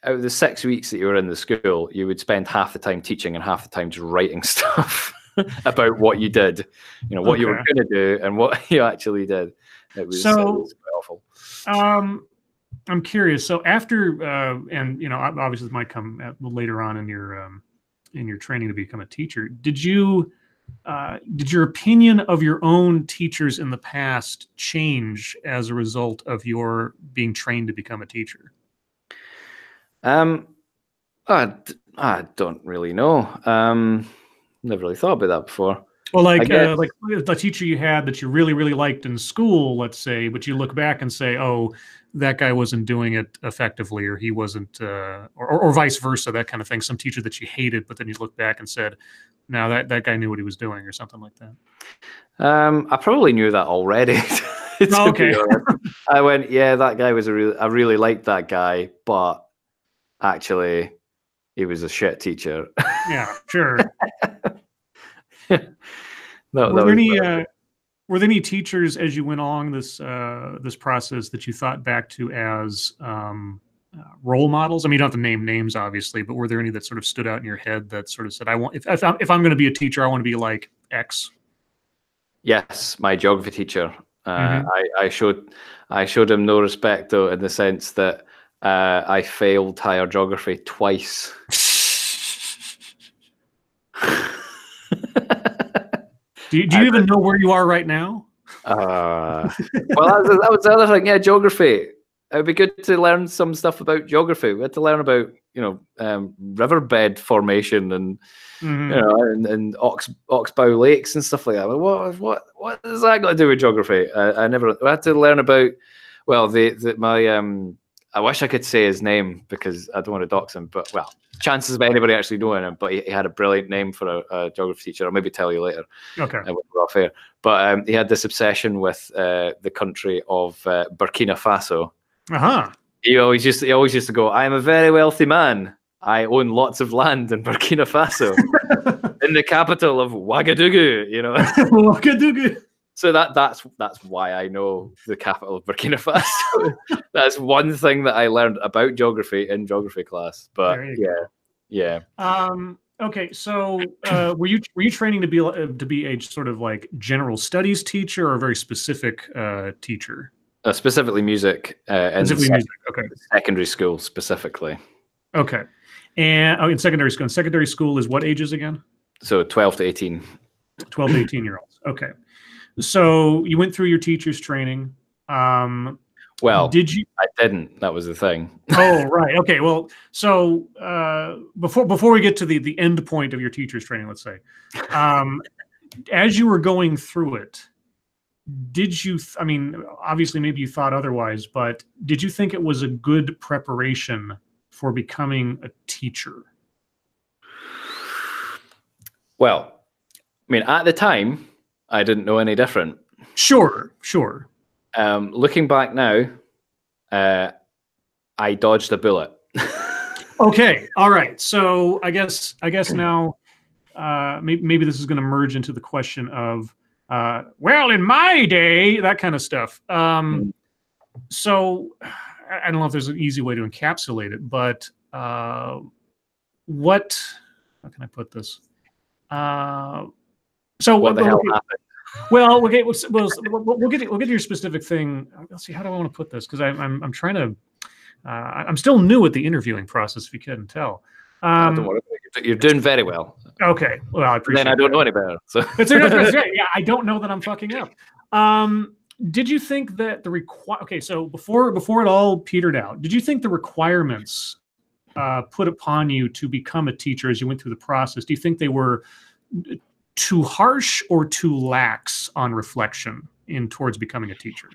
out of the 6 weeks that you were in the school, you would spend half the time teaching and half the time just writing stuff about what you did, what you were going to do and what you actually did. It was quite awful. I'm curious. So after, and obviously this might come later on in your training to become a teacher. Did your opinion of your own teachers in the past change as a result of your being trained to become a teacher? I don't really know. Never really thought about that before. Well, like the teacher you had that you really, really liked in school, let's say, but you look back and say, oh, that guy wasn't doing it effectively, or he wasn't, or vice versa, that kind of thing. Some teacher that you hated, but then you look back and said, no, that guy knew what he was doing, or something like that. I probably knew that already. Okay. I went, yeah, that guy was I really liked that guy, but actually, he was a shit teacher. Yeah, sure. Were there any teachers as you went along this process that you thought back to as role models? I mean, you don't have to name names, obviously, but were there any that sort of stood out in your head that sort of said, "I want if I'm going to be a teacher, I want to be like X"? Yes, my geography teacher. I showed him no respect, though, in the sense that I failed higher geography twice. Do you even know where you are right now? Well, that was the other thing. Yeah, geography. It would be good to learn some stuff about geography. We had to learn about riverbed formation and and oxbow lakes and stuff like that. What does that got to do with geography? I had to learn about. Well, I wish I could say his name because I don't want to dox him. But chances of anybody actually knowing him. But he had a brilliant name for a geography teacher. I'll maybe tell you later. Okay. We're off here. But he had this obsession with the country of Burkina Faso. He always used to go, I am a very wealthy man. I own lots of land in Burkina Faso, in the capital of Ouagadougou. Ouagadougou. So that's why I know the capital of Burkina Faso. That's one thing that I learned about geography in geography class. But yeah. Okay, so were you training to be a sort of like general studies teacher or a very specific teacher? Specifically music. Specifically music. Okay. Secondary school specifically. Okay, and in secondary school. And secondary school is what ages again? So 12 to 18. 12 to 18-year-olds. Okay. So you went through your teacher's training. Well, did you? I didn't. That was the thing. Oh, right. Okay. Well, so before we get to the end point of your teacher's training, let's say, as you were going through it, did you? I mean, obviously, maybe you thought otherwise, but did you think it was a good preparation for becoming a teacher? Well, I mean, at the time, I didn't know any different. Sure. Looking back now, I dodged a bullet. Okay, all right. So I guess now maybe this is going to merge into the question of, well, in my day, that kind of stuff. So I don't know if there's an easy way to encapsulate it, but how can I put this? So what the hell happened? Well, okay, we'll get to your specific thing. Let's see, how do I want to put this? Because I'm trying to. I'm still new at the interviewing process, if you couldn't tell. Don't worry, you're doing very well. Okay, well, I appreciate. Then I don't know any better. So that's right. Yeah, I don't know that I'm fucking up. Did you think that the okay, so before it all petered out, did you think the requirements put upon you to become a teacher as you went through the process, do you think they were too harsh or too lax on reflection towards becoming a teacher?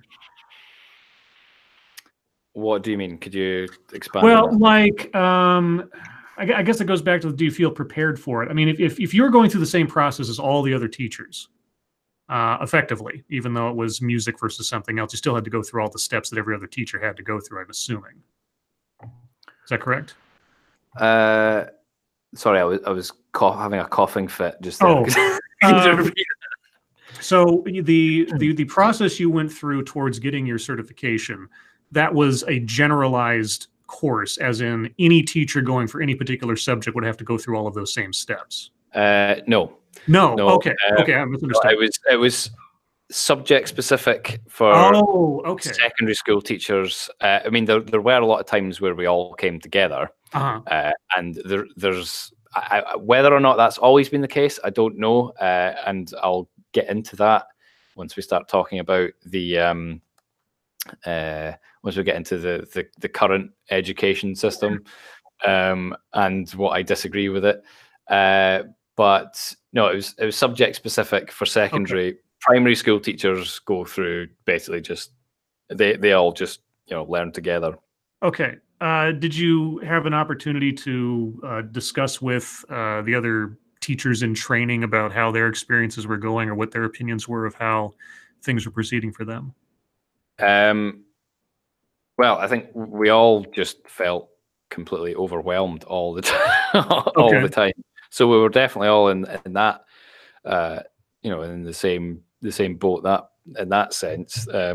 What do you mean? Could you expand? Well, like, I guess it goes back to, do you feel prepared for it? I mean, if you're going through the same process as all the other teachers, effectively, even though it was music versus something else, you still had to go through all the steps that every other teacher had to go through, I'm assuming. Is that correct? Sorry, I was having a coughing fit just there. So the process you went through towards getting your certification, that was a generalized course, as in any teacher going for any particular subject would have to go through all of those same steps. No. Okay. I misunderstood. It was subject specific for secondary school teachers. I mean, there were a lot of times where we all came together, and there's whether or not that's always been the case, I don't know, and I'll get into that once we start talking about the once we get into the current education system, and what I disagree with it. But no, it was subject specific for secondary. Primary school teachers go through basically just they all just learn together. Okay. Did you have an opportunity to discuss with the other teachers in training about how their experiences were going, or what their opinions were of how things were proceeding for them? Well, I think we all just felt completely overwhelmed all the time, all the time. So we were definitely all in that, in the same boat in that sense. I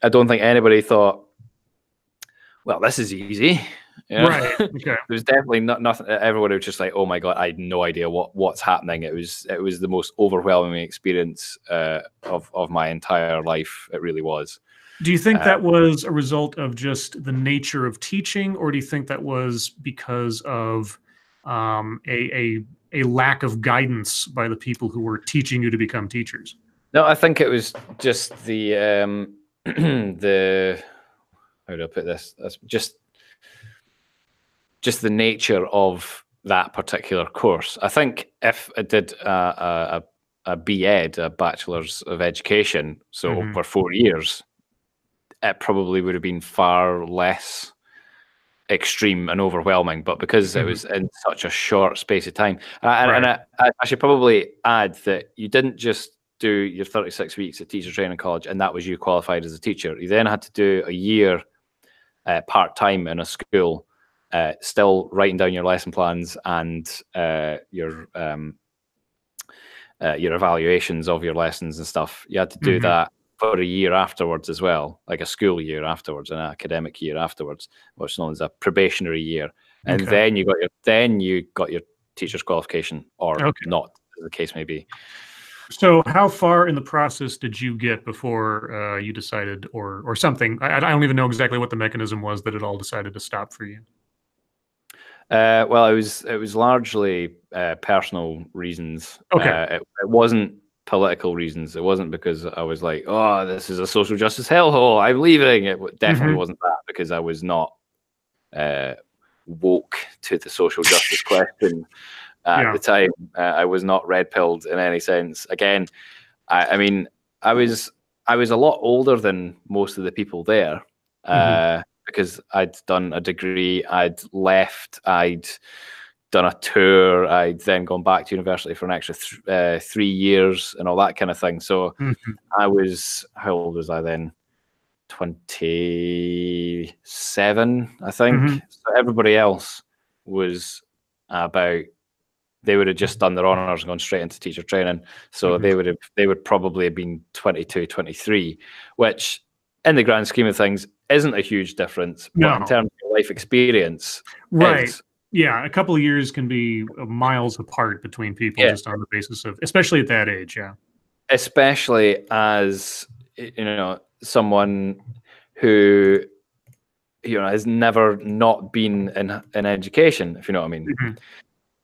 don't think anybody thought, well, this is easy. Right. Okay. There was definitely nothing. Everyone was just like, oh my God, I had no idea what's happening. It was the most overwhelming experience of my entire life. It really was. Do you think that was a result of just the nature of teaching, or do you think that was because of a lack of guidance by the people who were teaching you to become teachers? No, I think it was just the how do I put this? That's just the nature of that particular course. I think if I did a B.Ed, a Bachelor's of Education, so over 4 years, it probably would have been far less extreme and overwhelming. But because it was in such a short space of time, and I should probably add that you didn't just do your 36 weeks at teacher training college and that was you qualified as a teacher. You then had to do a year part-time in a school, still writing down your lesson plans and your evaluations of your lessons and stuff. You had to do that for a year afterwards as well, like a school year afterwards, an academic year afterwards, what's known as a probationary year. And then you got your teacher's qualification, or not, as the case may be. So how far in the process did you get before you decided, or something? I don't even know exactly what the mechanism was that it all decided to stop for you. Well, it was largely personal reasons. It wasn't political reasons. It wasn't because I was like, oh, this is a social justice hellhole, I'm leaving. It definitely wasn't that, because I was not woke to the social justice question at the time. I was not red-pilled in any sense. Again, I mean, I was a lot older than most of the people there, because I'd done a degree, I'd left, I'd done a tour, I'd then gone back to university for an extra 3 years and all that kind of thing. So I was, how old was I then? 27, I think. So everybody else was they would have just done their honours and gone straight into teacher training. So they would probably have been 22, 23, which in the grand scheme of things isn't a huge difference. But in terms of life experience, yeah, a couple of years can be miles apart between people, just on the basis of, especially at that age, especially as someone who has never not been in education, if you know what I mean.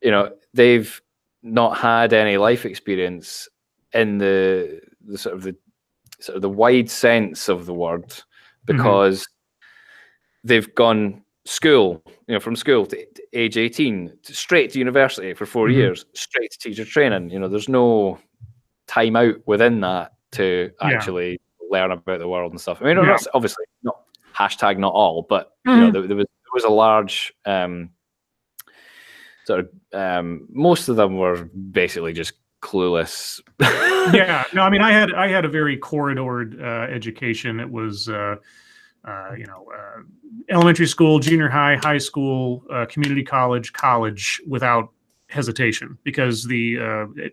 you know, they've not had any life experience in the sort of the wide sense of the word, because they've gone school, you know, from school to age 18, straight to university for 4 years, straight to teacher training. You know, there's no time out within that to actually learn about the world and stuff. I mean, that's obviously not hashtag not all, but you know, there was a large most of them were basically just clueless. Yeah, no, I mean, I had a very corridored education. It was you know, elementary school, junior high, high school, community college, college, without hesitation, because the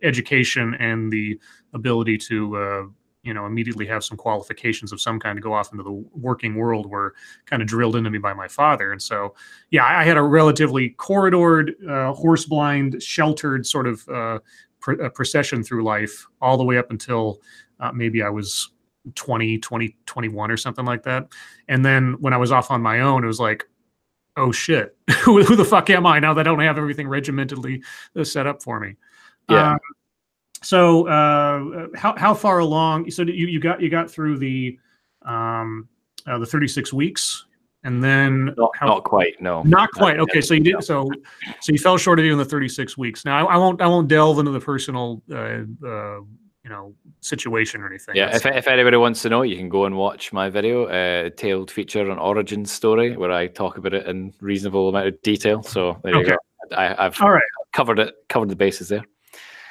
education and the ability to you know, immediately have some qualifications of some kind to go off into the working world were kind of drilled into me by my father. And so, yeah, I had a relatively corridored, horse-blind, sheltered sort of procession through life, all the way up until maybe I was 20, 21 or something like that. And then when I was off on my own, it was like, oh shit, who the fuck am I now that I don't have everything regimentedly set up for me? Yeah. So how far along? So you got through the 36 weeks, and then not quite. No, not quite. Okay, so you did. So you fell short of even the 36 weeks. Now I won't delve into the personal you know, situation or anything. Yeah, if anybody wants to know, you can go and watch my video, Tailed Feature on Origin Story, where I talk about it in reasonable amount of detail. So there you go. I've covered the bases there.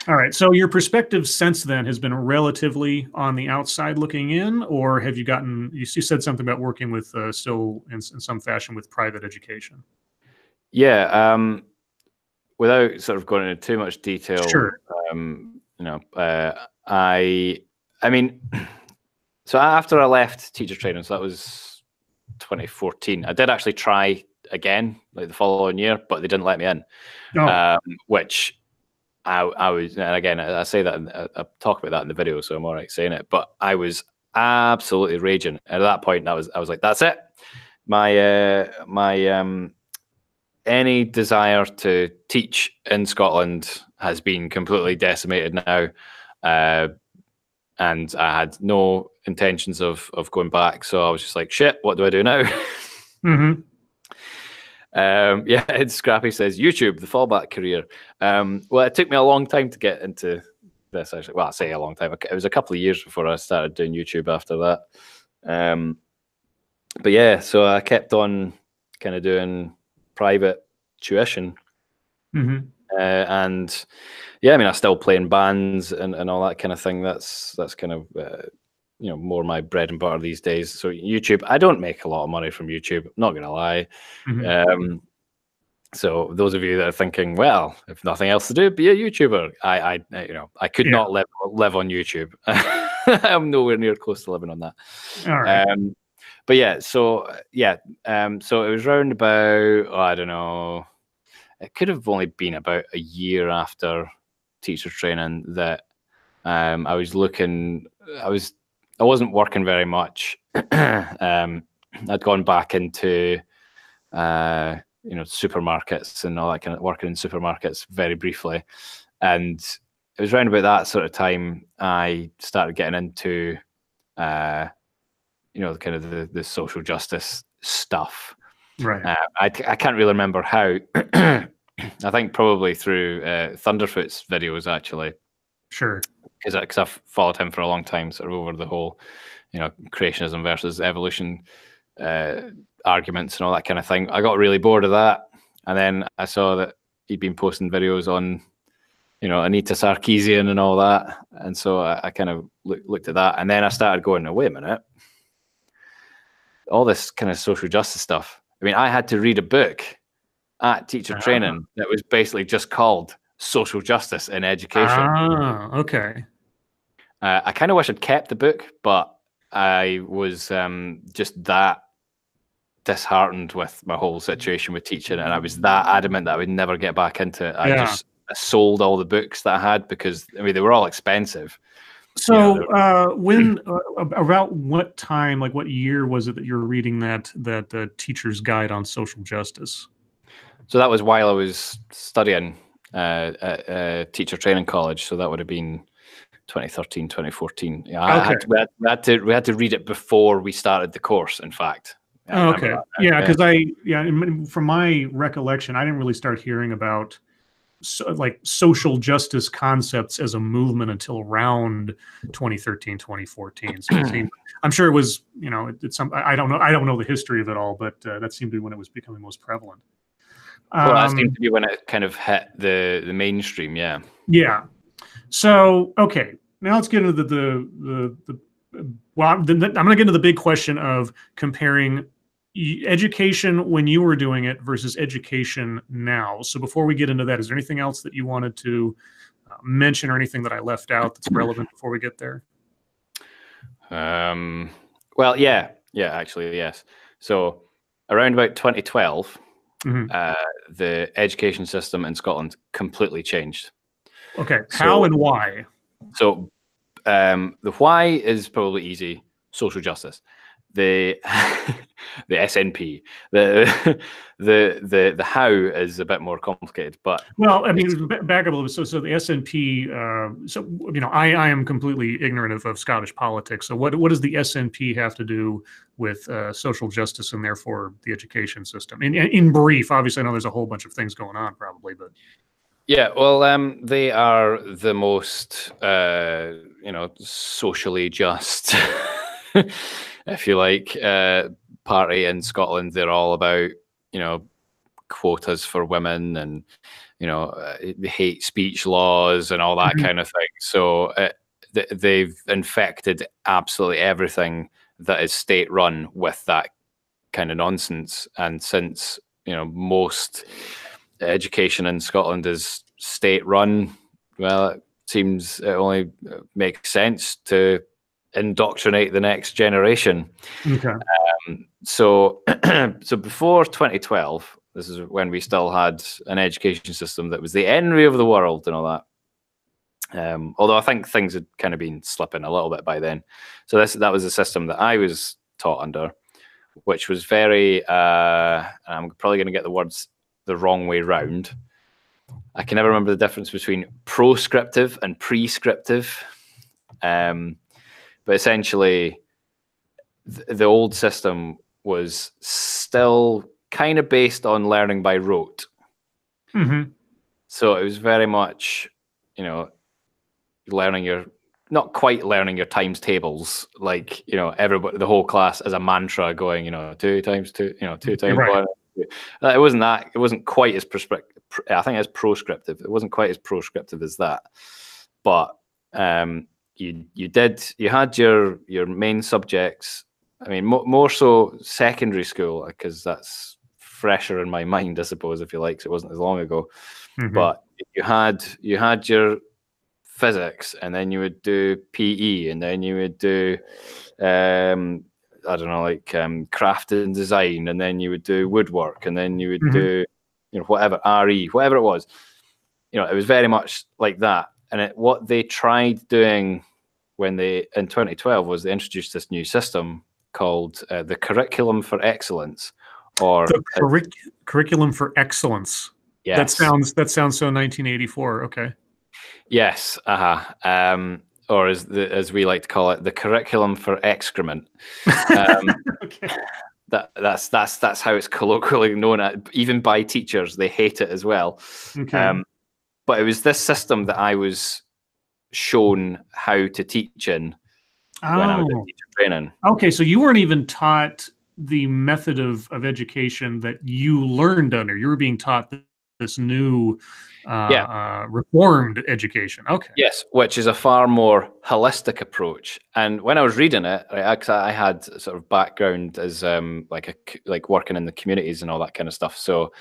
All right. So your perspective since then has been relatively on the outside looking in, or have you gotten? You said something about working with still in some fashion with private education. Yeah. Without sort of going into too much detail, sure. You know, I mean, so after I left teacher training, so that was 2014. I did actually try again, like the following year, but they didn't let me in. Which I was, and again, I say that I talk about that in the video, so I'm all right saying it. But I was absolutely raging. And at that point, I was like, that's it. My any desire to teach in Scotland has been completely decimated now. And I had no intentions of going back. So I was just like, shit, what do I do now? Yeah, Ed Scrappy says, YouTube, the fallback career. Well, it took me a long time to get into this, actually. Well, I say a long time. It was a couple of years before I started doing YouTube after that. But yeah, so I kept on kind of doing private tuition. And yeah, I mean, I still play in bands and all that kind of thing. That's kind of you know, more my bread and butter these days. So YouTube, I don't make a lot of money from YouTube, not gonna lie. So those of you that are thinking, well, if nothing else to do, be a YouTuber, I you know, I could not live on YouTube. I'm nowhere near close to living on that. All right. But yeah, so so it was round about, I don't know, it could have only been about a year after teacher training that I was looking. I wasn't working very much. I'd gone back into you know, supermarkets and all that kind of, working in supermarkets very briefly, and it was around about that sort of time I started getting into you know, kind of the social justice stuff. Right. I can't really remember how. I think probably through Thunderfoot's videos, actually. Sure. Because I've followed him for a long time, sort of over the whole, you know, creationism versus evolution arguments and all that kind of thing. I got really bored of that, and then I saw that he'd been posting videos on, you know, Anita Sarkeesian and all that, and so I kind of looked at that, and then I started going, "No, wait a minute, all this kind of social justice stuff. I mean, I had to read a book at teacher training that was basically just called Social Justice in Education." Okay. I kind of wish I'd kept the book, but I was just that disheartened with my whole situation with teaching, and I was that adamant that I would never get back into it. I sold all the books that I had because, I mean, they were all expensive. So when about what time, like what year was it that you were reading that teacher's guide on social justice? So that was while I was studying teacher training college. So that would have been 2013, 2014. Yeah, we had to read it before we started the course. In fact. Okay. Yeah, because from my recollection, I didn't really start hearing about like social justice concepts as a movement until around 2013, 2014. So I'm sure it was, it's some, I don't know the history of it all, but that seemed to be when it was becoming most prevalent. Well, that seemed to be when it kind of hit the mainstream. Yeah. Yeah. So, okay, now let's get into I'm going to get into the big question of comparing education when you were doing it versus education now. So before we get into that, is there anything else that you wanted to mention or anything that I left out that's relevant before we get there? Well, yeah, actually, yes. So around about 2012, the education system in Scotland completely changed. Okay, how and why? So the why is probably easy: social justice. The the SNP, the how is a bit more complicated, but well, I mean, back up a little bit. So the SNP, I am completely ignorant of Scottish politics. So what does the SNP have to do with social justice and therefore the education system? In brief, obviously, I know there's a whole bunch of things going on, probably, but yeah, well, they are the most socially just. If you like, party in Scotland. They're all about, quotas for women and, hate speech laws and all that kind of thing. So they've infected absolutely everything that is state run with that kind of nonsense. And since, most education in Scotland is state run, well, it seems it only makes sense to indoctrinate the next generation. Okay. So before 2012, this is when we still had an education system that was the envy of the world and all that. Although I think things had kind of been slipping a little bit by then. So that was a system that I was taught under, which was very, I'm probably going to get the words the wrong way round. I can never remember the difference between proscriptive and prescriptive. But essentially, the old system was still kind of based on learning by rote. So it was very much, not quite learning your times tables, like, everybody, the whole class as a mantra going, 2 times 2, 2 times right. 1. It wasn't that. It wasn't quite as prescriptive. I think it's proscriptive. It wasn't quite as proscriptive as that. But you had your main subjects. I mean, more so secondary school, because that's fresher in my mind, I suppose, if you like. So it wasn't as long ago. But you had your physics, and then you would do PE, and then you would do I don't know, like craft and design, and then you would do woodwork, and then you would do whatever, RE, whatever it was. It was very much like that. And what they tried doing in 2012 was they introduced this new system called the Curriculum for Excellence, or the Curriculum for Excellence. Yes, that sounds so 1984. Okay. Yes, or as we like to call it, the Curriculum for Excrement. Okay. That's how it's colloquially known, even by teachers. They hate it as well. Okay. But it was this system that I was shown how to teach in when I was in teacher training. Okay, so you weren't even taught the method of education that you learned under. You were being taught this new reformed education. Okay. Yes, which is a far more holistic approach. And when I was reading it, I had sort of background as like working in the communities and all that kind of stuff. So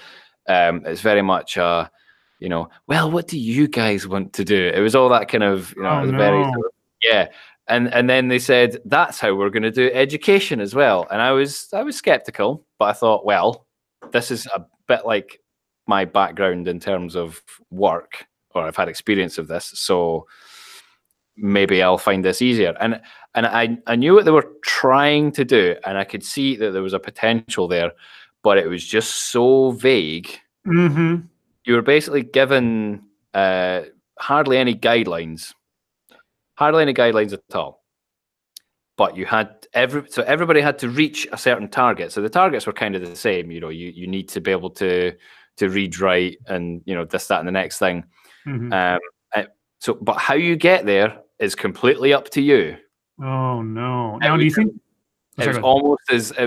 it's very much well, what do you guys want to do? It was all that kind of, it was very sort of, yeah. And then they said, that's how we're going to do education as well. And I was skeptical, but I thought, well, this is a bit like my background in terms of work, or I've had experience of this, so maybe I'll find this easier. And I knew what they were trying to do, and I could see that there was a potential there, but it was just so vague you were basically given hardly any guidelines at all. But you had everybody had to reach a certain target. So the targets were kind of the same. You know, you need to be able to read, write, and this, that, and the next thing. But how you get there is completely up to you. Oh no! Now, do you think it was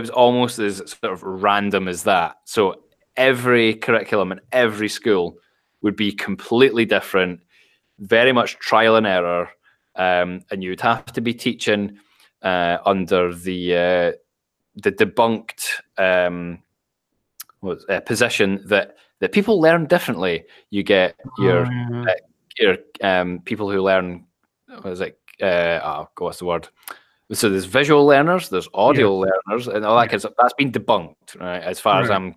almost as sort of random as that? So every curriculum in every school would be completely different, very much trial and error, and you would have to be teaching under the debunked position that people learn differently. You get your people who learn, what's the word? So there's visual learners, there's audio learners, and all that kind of stuff. That's been debunked, right? As far as I'm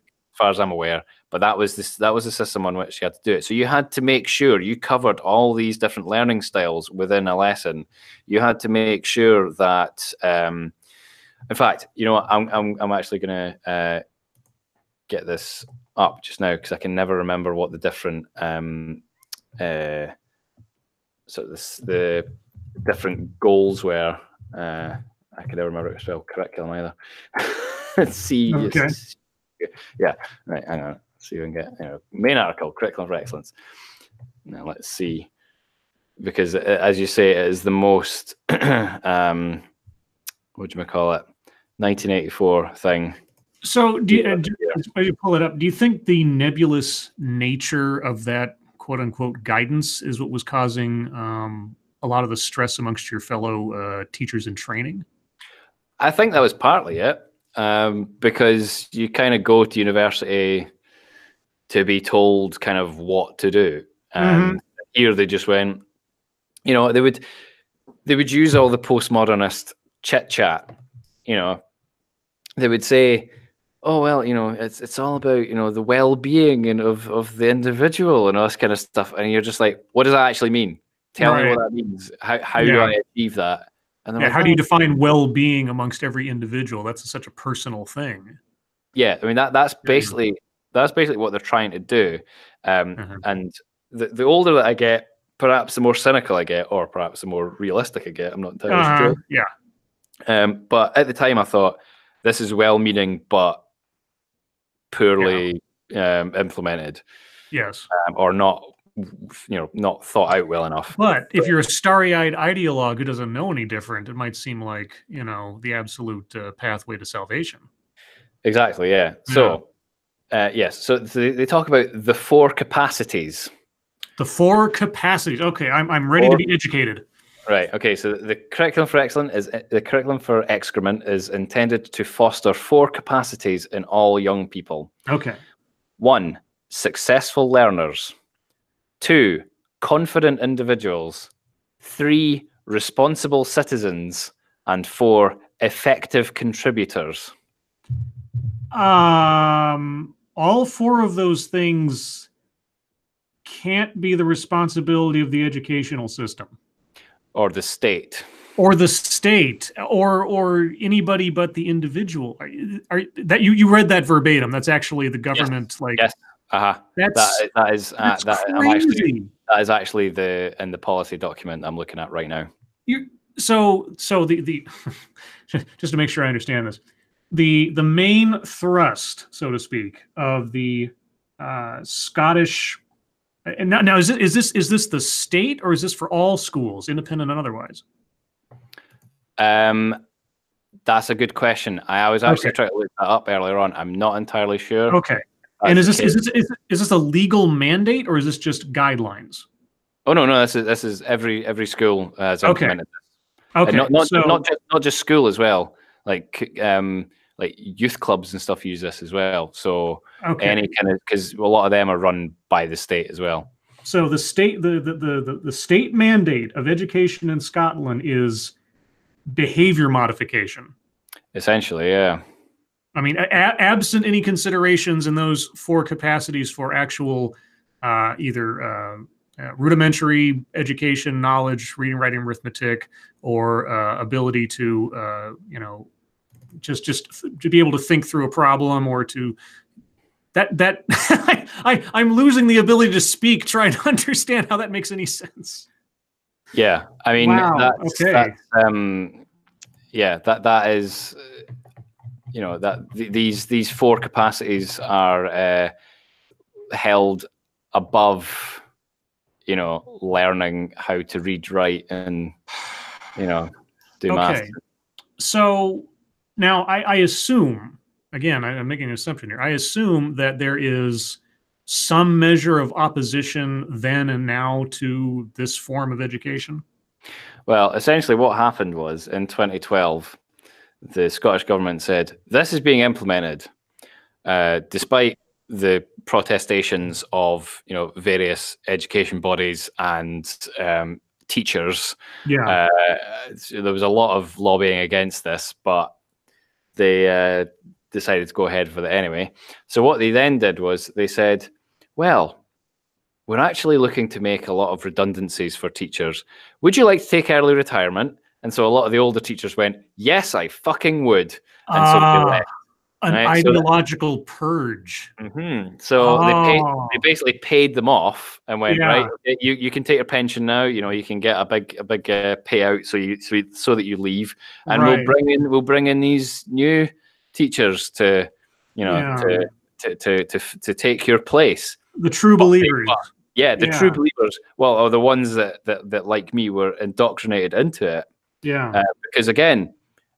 aware. But that was the system on which you had to do it. So you had to make sure you covered all these different learning styles within a lesson. You had to make sure that, in fact, I'm actually going to get this up just now because I can never remember what the different the different goals were. I can never remember it was spelled curriculum either. C. Okay. Yeah. Right. Hang on. See if we can get main article, curriculum for excellence. Now let's see, because as you say, it is the most what do you call it? 1984 thing. So do you pull it up? Do you think the nebulous nature of that quote unquote guidance is what was causing a lot of the stress amongst your fellow teachers in training? I think that was partly it, because you kind of go to university to be told kind of what to do, and here they just went, they would use all the postmodernist chit chat. They would say, oh well, it's all about the well-being and of the individual and all this kind of stuff, and you're just like, what does that actually mean? Tell me what that means. How do I achieve that? And like, how do you define well-being amongst every individual? That's such a personal thing. Yeah, I mean that's basically what they're trying to do. And the older that I get, perhaps the more cynical I get, or perhaps the more realistic I get. I'm not entirely sure. Yeah. But at the time, I thought this is well-meaning but poorly implemented. Yes. Or not. Not thought out well enough. But if you're a starry-eyed ideologue who doesn't know any different, it might seem like, the absolute pathway to salvation. Exactly, yeah. So, yes, so they talk about the 4 capacities. The 4 capacities. Okay, I'm ready to be educated. Right, okay, so the curriculum for excrement is intended to foster 4 capacities in all young people. Okay. 1, successful learners. 2, confident individuals. 3, responsible citizens. And 4, effective contributors. All 4 of those things can't be the responsibility of the educational system. Or the state. Or the state, or anybody but the individual. That you read that verbatim? That's actually the government. Yes. Yes. That is crazy. That is actually in the policy document I'm looking at right now. So the just to make sure I understand this, the main thrust, so to speak, of the Scottish. And now is this the state, or is this for all schools, independent and otherwise? That's a good question. I was actually trying to look that up earlier on. I'm not entirely sure. Okay. And is this a legal mandate, or is this just guidelines? Oh no, this is every school has implemented this. Okay. And not just school as well. Like youth clubs and stuff use this as well. So any kind of, because a lot of them are run by the state as well. So the state the state mandate of education in Scotland is behavior modification. Essentially, yeah. I mean, absent any considerations in those 4 capacities for actual either rudimentary education, knowledge, reading, writing, arithmetic, or ability to just to be able to think through a problem, or to I'm losing the ability to speak trying to understand how that makes any sense. Yeah, I mean, wow. Yeah, that is, you know, that these four capacities are held above, you know, learning how to read, write, and, you know, do math. So now I assume, again, I'm making an assumption here. I assume that there is some measure of opposition then and now to this form of education. Well, essentially what happened was in 2012, the Scottish government said, this is being implemented despite the protestations of, you know, various education bodies and teachers. Yeah. There was a lot of lobbying against this, but they decided to go ahead with it anyway. So what they then did was they said, well, we're actually looking to make a lot of redundancies for teachers. Would you like to take early retirement? And so a lot of the older teachers went, yes, I fucking would. And so they left. An ideological purge. So they basically paid them off and went, right, you can take your pension now. You know, you can get a big payout so that you leave, and we'll bring in these new teachers to, you know, to take your place. The true believers. The true believers. Well, or the ones that like me were indoctrinated into it. Yeah. Because again,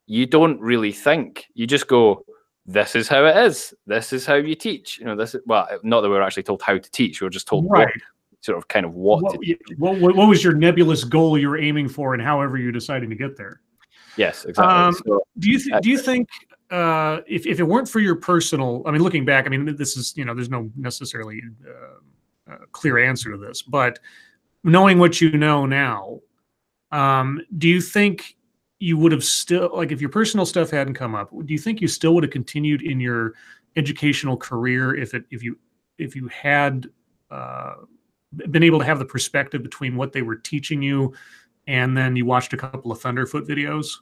you don't really think. You just go, this is how it is. This is how you teach. You know, this is, well, not that we were actually told how to teach. We were just told what to teach. What was your nebulous goal you were aiming for, and however you're deciding to get there? Yes, exactly. So, do you think if it weren't for your personal, I mean, looking back, I mean, this is, you know, there's no necessarily clear answer to this, but knowing what you know now, do you think you would have still, like, if your personal stuff hadn't come up, do you think you still would have continued in your educational career if you had been able to have the perspective between what they were teaching you and then you watched a couple of Thunderfoot videos?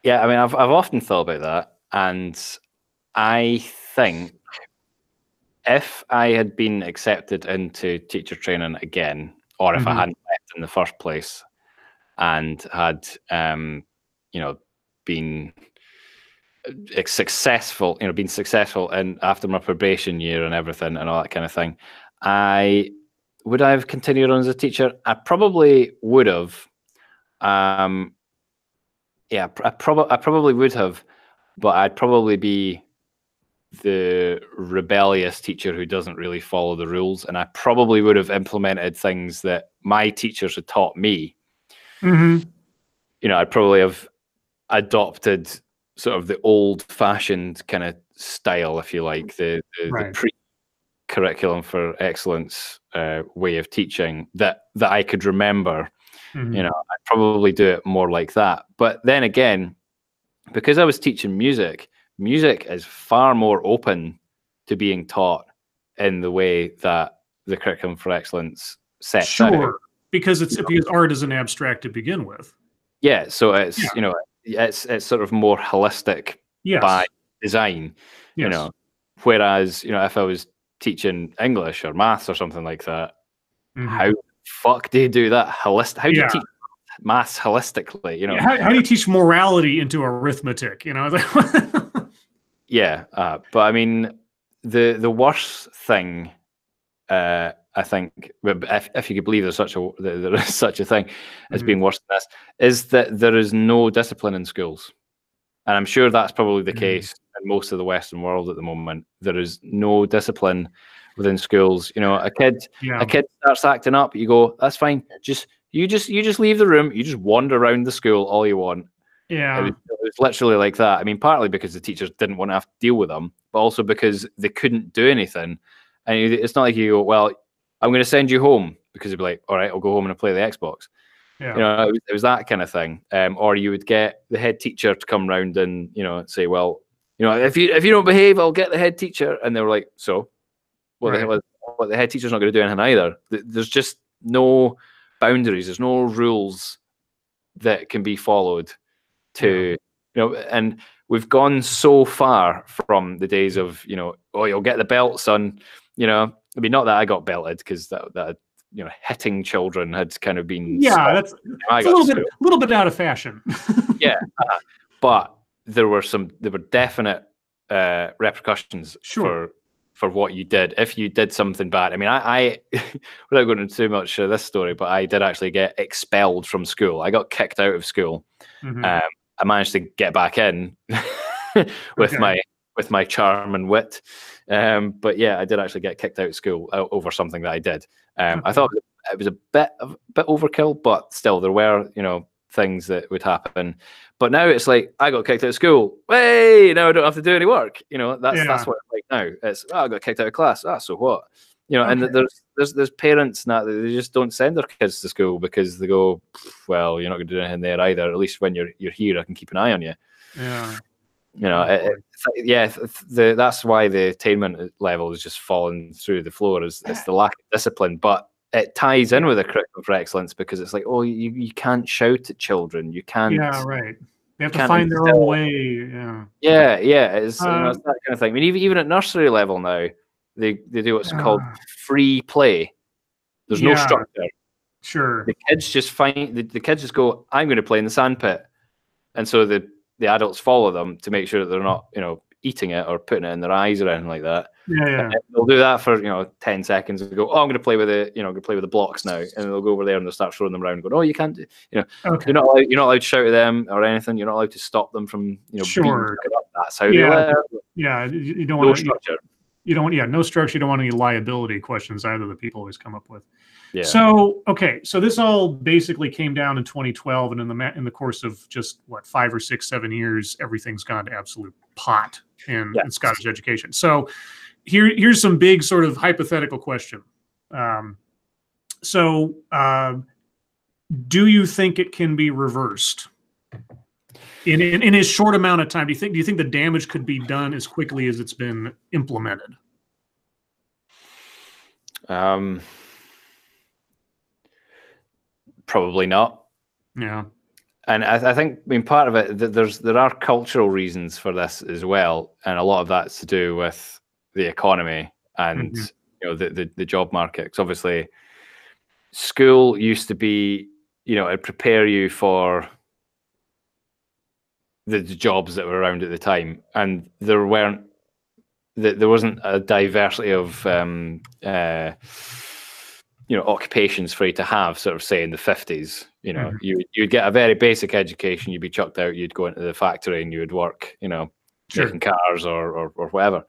Yeah, I mean, I've often thought about that, and I think if I had been accepted into teacher training again, or if I hadn't left in the first place and had, you know, been successful, and after my probation year and everything and all that kind of thing, I have continued on as a teacher. I probably would have. Yeah, I probably would have, but I'd probably be the rebellious teacher who doesn't really follow the rules, and I probably would have implemented things that my teachers had taught me. You know, I'd probably have adopted sort of the old-fashioned kind of style, if you like, the pre-curriculum for excellence way of teaching that I could remember. You know, I'd probably do it more like that. But then again, because I was teaching music is far more open to being taught in the way that the curriculum for excellence sets out. Because art is an abstract to begin with. Yeah, so it's you know, it's sort of more holistic by design. You know, whereas, you know, if I was teaching English or maths or something like that, how the fuck do you do that how do you teach maths holistically? You know, how do you teach morality into arithmetic? You know. But I mean, the worst thing, I think, if you could believe there is such a thing as being worse than this, is that there is no discipline in schools, and I'm sure that's probably the case in most of the Western world at the moment. There is no discipline within schools. You know, a kid starts acting up, you go, that's fine. You just leave the room. You just wander around the school all you want. Yeah, it was literally like that. I mean, partly because the teachers didn't want to have to deal with them, but also because they couldn't do anything. And it's not like you go, well, I'm going to send you home, because they'd be like, all right, I'll go home and I'll play the Xbox. Yeah. You know, it was that kind of thing. Or you would get the head teacher to come round and, you know, say, well, you know, if you don't behave, I'll get the head teacher. And they were like, so, well, the head teacher's not going to do anything either. There's just no boundaries. There's no rules that can be followed to, you know, and we've gone so far from the days of, you know, oh, you'll get the belt, son. You know, I mean, not that I got belted, because that you know, hitting children had kind of been that's a little bit out of fashion. Yeah, but there were definite repercussions for what you did if you did something bad. I mean, I without going into too much of this story, but I did actually get expelled from school. I got kicked out of school. I managed to get back in with my charm and wit. But yeah, I did actually get kicked out of school over something that I did. I thought it was a bit overkill, but still there were, you know, things that would happen. But now it's like, I got kicked out of school. Hey, now I don't have to do any work. You know, that's what it's like now. It's, I got kicked out of class. So what? You know, and there's parents now that they just don't send their kids to school because they go, well, you're not going to do anything there either. At least when you're here, I can keep an eye on you. Yeah. You know, that's why the attainment level is just falling through the floor. It's the lack of discipline, but it ties in with a curriculum for excellence, because it's like, oh, you can't shout at children. You can't. Yeah, right. They have to find their own way. Yeah. It's, you know, it's that kind of thing. I mean, even at nursery level now, they do what's called free play. There's no structure. Sure. The kids just the kids just go, I'm going to play in the sandpit, and so the adults follow them to make sure that they're not, you know, eating it or putting it in their eyes or anything like that. Yeah. They'll do that for, you know, 10 seconds and go, oh, I'm going to play with it. You know, I'm going to play with the blocks now, and they'll go over there and they'll start throwing them around and go, oh, you can't do, you know, you're not allowed to shout at them or anything. You're not allowed to stop them from, you know, sure. That's how they learn. Yeah, you don't want structure. You don't, no structure. You don't want any liability questions either that people always come up with. Yeah. So, so this all basically came down in 2012, and in the course of just 5 or 6, 7 years, everything's gone to absolute pot in Scottish education. So here's some big sort of hypothetical question. Do you think it can be reversed in a short amount of time? Do you think the damage could be done as quickly as it's been implemented? Probably not. Yeah. And I think, I mean, part of it, there are cultural reasons for this as well, and a lot of that's to do with the economy and you know, the job market. Because obviously, school used to be, you know, it'd prepare you for the jobs that were around at the time, and there wasn't a diversity of you know, occupations for you to have, sort of, say, in the 50s. You know, you'd get a very basic education, you'd be chucked out, you'd go into the factory and you would work, you know, making cars or whatever.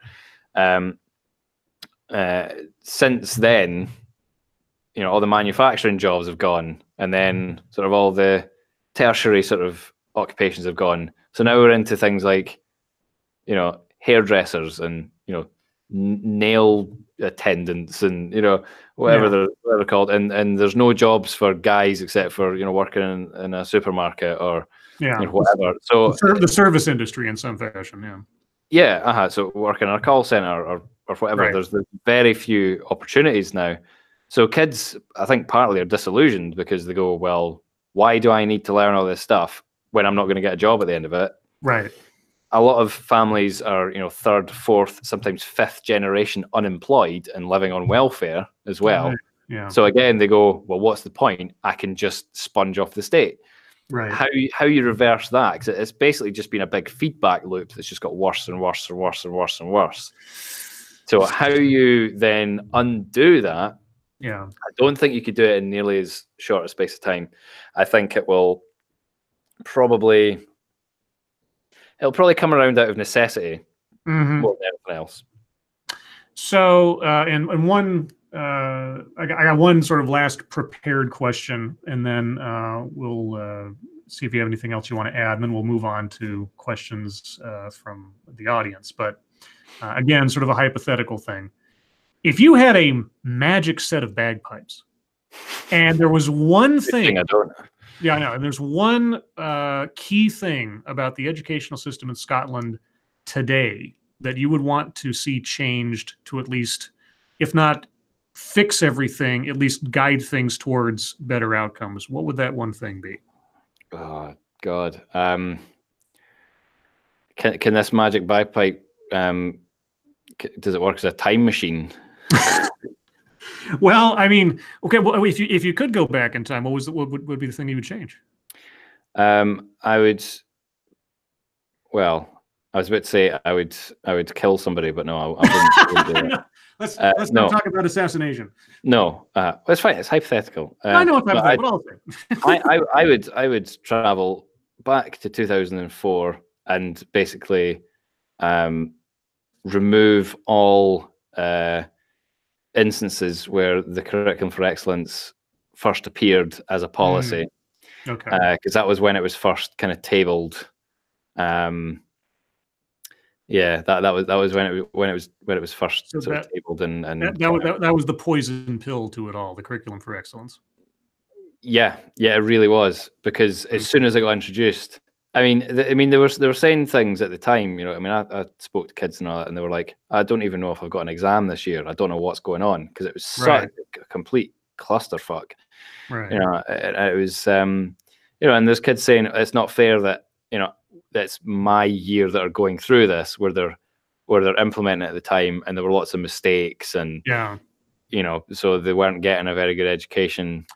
Since then, you know, all the manufacturing jobs have gone, and then sort of all the tertiary sort of occupations have gone. So now we're into things like, you know, hairdressers and, you know, nail attendants and, you know, whatever they're called, and there's no jobs for guys except for, you know, working in a supermarket or you know, whatever. So the service industry in some fashion. So working in a call center or whatever. There's very few opportunities now. So kids, I think, partly are disillusioned because they go, well, why do I need to learn all this stuff when I'm not going to get a job at the end of it? Right. A lot of families are, you know, 3rd, 4th, sometimes 5th generation unemployed and living on welfare as well. Yeah. So again, they go, well, what's the point? I can just sponge off the state. Right. How you reverse that? Because it's basically just been a big feedback loop that's just got worse and worse and worse and worse and worse. So how you then undo that? Yeah. I don't think you could do it in nearly as short a space of time. I think it'll probably come around out of necessity more than anything else. So, and one, I got one sort of last prepared question, and then we'll see if you have anything else you want to add, and then we'll move on to questions from the audience. But again, sort of a hypothetical thing. If you had a magic set of bagpipes, and there was one thing, I don't. Yeah, I know. And there's one key thing about the educational system in Scotland today that you would want to see changed to at least, if not fix everything, at least guide things towards better outcomes. What would that one thing be? Oh, God. can this magic bagpipe does it work as a time machine? Well, I mean, okay. Well, if you could go back in time, what would be the thing you would change? I would. Well, I was about to say I would kill somebody, but no, I wouldn't do that. Let's not talk about assassination. No, it's fine. It's hypothetical. I know it's hypothetical, but I'll say. I would travel back to 2004 and basically remove all instances where the curriculum for excellence first appeared as a policy. Okay. Because that was when it was first kind of tabled. Yeah, that was when it was first sort of tabled and that was the poison pill to it all, the curriculum for excellence. Yeah, it really was, because as soon as it got introduced, I mean, they were saying things at the time, you know. I mean, I spoke to kids and all that, and they were like, "I don't even know if I've got an exam this year. I don't know what's going on," because it was such a complete clusterfuck. Right. You know, it was, you know, and there's kids saying it's not fair that, you know, that's my year that are going through this, where they're implementing it at the time, and there were lots of mistakes, and you know, so they weren't getting a very good education.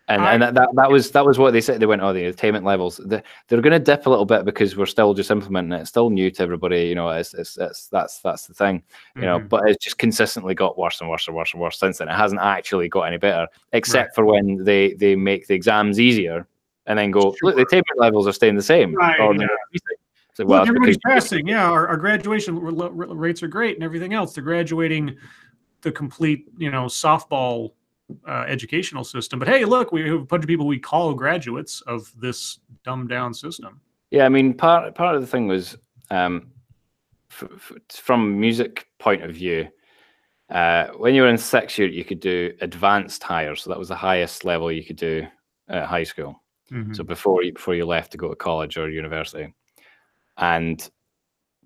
And that was what they said. They went, oh, the attainment levels, they're going to dip a little bit because we're still just implementing it. It's still new to everybody, you know. That's the thing, you know. But it's just consistently got worse and worse and worse and worse since then. It hasn't actually got any better, except for when they make the exams easier and then go, look, the attainment levels are staying the same. Right. So, well, everybody's passing. Yeah, our graduation rates are great and everything else. They're graduating the complete, you know, softball educational system. But hey, look, we have a bunch of people we call graduates of this dumbed down system. Yeah, I mean, part of the thing was, from a music point of view, when you were in 6th year, you could do advanced higher. So that was the highest level you could do at high school. So before you left to go to college or university. And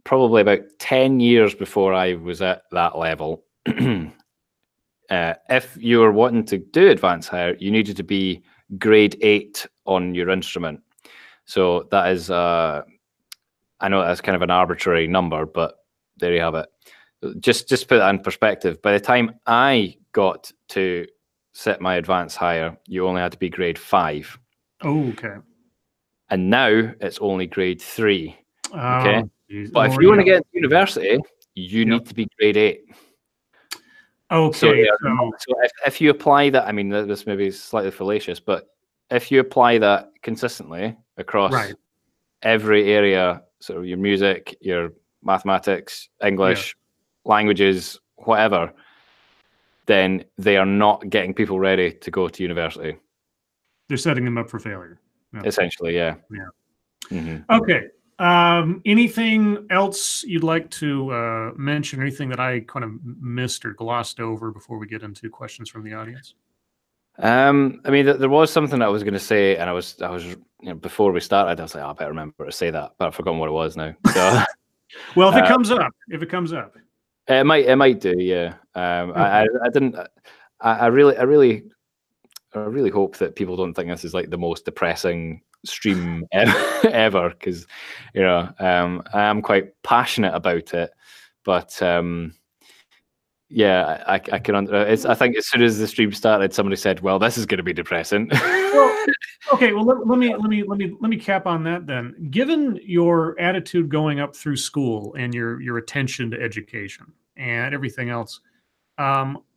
probably about 10 years before I was at that level, if you were wanting to do advanced higher, you needed to be grade 8 on your instrument. So that is, I know that's kind of an arbitrary number, but there you have it. Just put that in perspective. By the time I got to set my advanced higher, you only had to be grade 5. Oh, okay. And now it's only grade 3. Okay. Geez. But if you want to get into university, you need to be grade 8. Okay. So if you apply that, I mean, this may be slightly fallacious, but if you apply that consistently across every area, sort of your music, your mathematics, English, languages, whatever, then they are not getting people ready to go to university. They're setting them up for failure. Essentially, yeah. Okay. Anything else you'd like to mention? Anything that I kind of missed or glossed over before we get into questions from the audience? I mean, there was something I was going to say, and I was, you know, before we started, I was like, oh, I better remember to say that, but I've forgotten what it was now. So, well, if it comes up, it might do, yeah. I really hope that people don't think this is like the most depressing stream ever, because, you know, I am quite passionate about it, but yeah, I can. I think as soon as the stream started, somebody said, "Well, this is going to be depressing." Well, okay. Well, let me cap on that then. Given your attitude going up through school and your attention to education and everything else,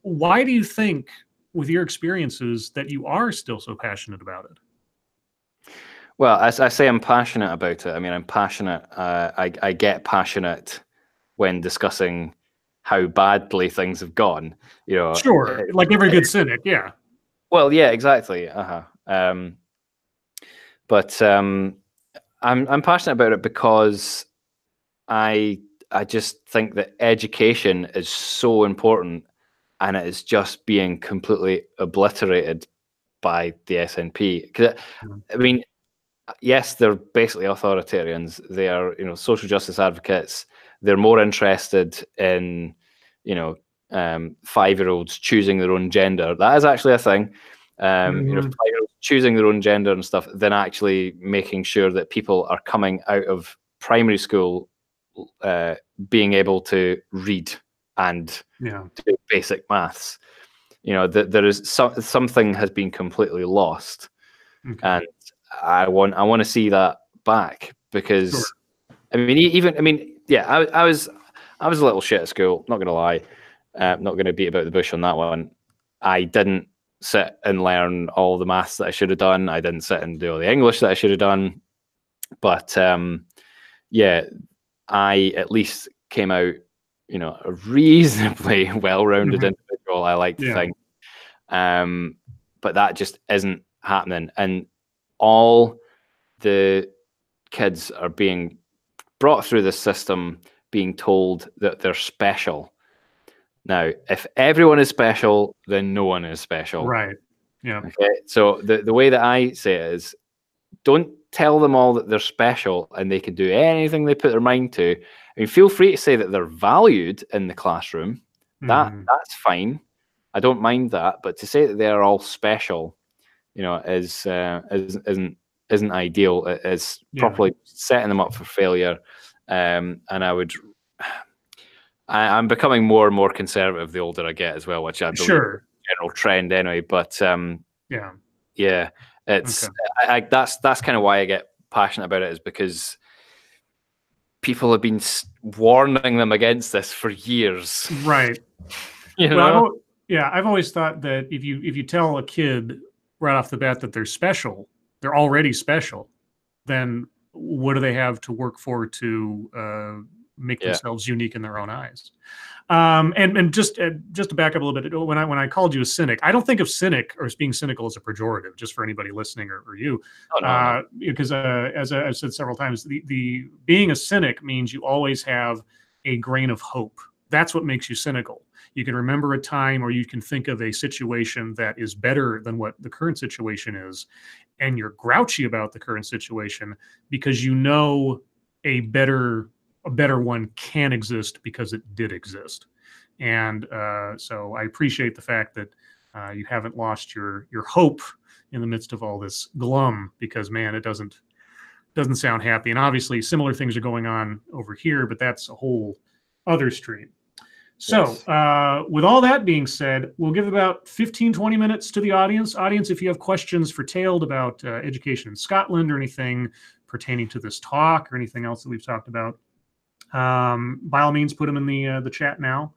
why do you think, with your experiences, that you are still so passionate about it? Well, as I say, I'm passionate about it. I mean, I'm passionate. I get passionate when discussing how badly things have gone. You know, sure, like every good cynic, yeah. Well, yeah, exactly. But I'm passionate about it because I just think that education is so important, and it is just being completely obliterated by the SNP. Because I mean, yes, they're basically authoritarians. They are, you know, social justice advocates. They're more interested in, you know, 5-year-olds choosing their own gender. That is actually a thing. You know, 5-year-olds choosing their own gender and stuff, than actually making sure that people are coming out of primary school being able to read and do basic maths. You know, that there is something has been completely lost, and I want to see that back, because I mean, yeah, I was a little shit at school, not gonna lie. Not going to beat about the bush on that one. I didn't sit and learn all the maths that I should have done. I didn't sit and do all the English that I should have done. But yeah, I at least came out, you know, a reasonably well-rounded individual, I like to think. But that just isn't happening. And all the kids are being brought through the system being told that they're special. Now, if everyone is special, then no one is special. Right. Yeah. Okay. So the way that I say it is, don't tell them all that they're special and they can do anything they put their mind to. I mean, feel free to say that they're valued in the classroom. That's fine. I don't mind that. But to say that they are all special, you know, isn't ideal. It is properly setting them up for failure. And I'm becoming more and more conservative the older I get as well, which I believe is a general trend anyway. But yeah, it's that's kind of why I get passionate about it, is because people have been warning them against this for years. Right. You know? I've always thought that if you tell a kid right off the bat that they're special, they're already special, then what do they have to work for to make themselves unique in their own eyes? And just to back up a little bit, when I called you a cynic, I don't think of cynic or as being cynical as a pejorative, just for anybody listening or you. Because as I've said several times, the being a cynic means you always have a grain of hope. That's what makes you cynical. You can remember a time, or you can think of a situation that is better than what the current situation is, and you're grouchy about the current situation because you know a better one can exist because it did exist. And so I appreciate the fact that you haven't lost your hope in the midst of all this glum, because man, it doesn't sound happy. And obviously similar things are going on over here, but that's a whole other stream. So with all that being said, we'll give about 15-20 minutes to the audience. Audience, if you have questions for Tailed about education in Scotland or anything pertaining to this talk or anything else that we've talked about, by all means, put them in the chat now.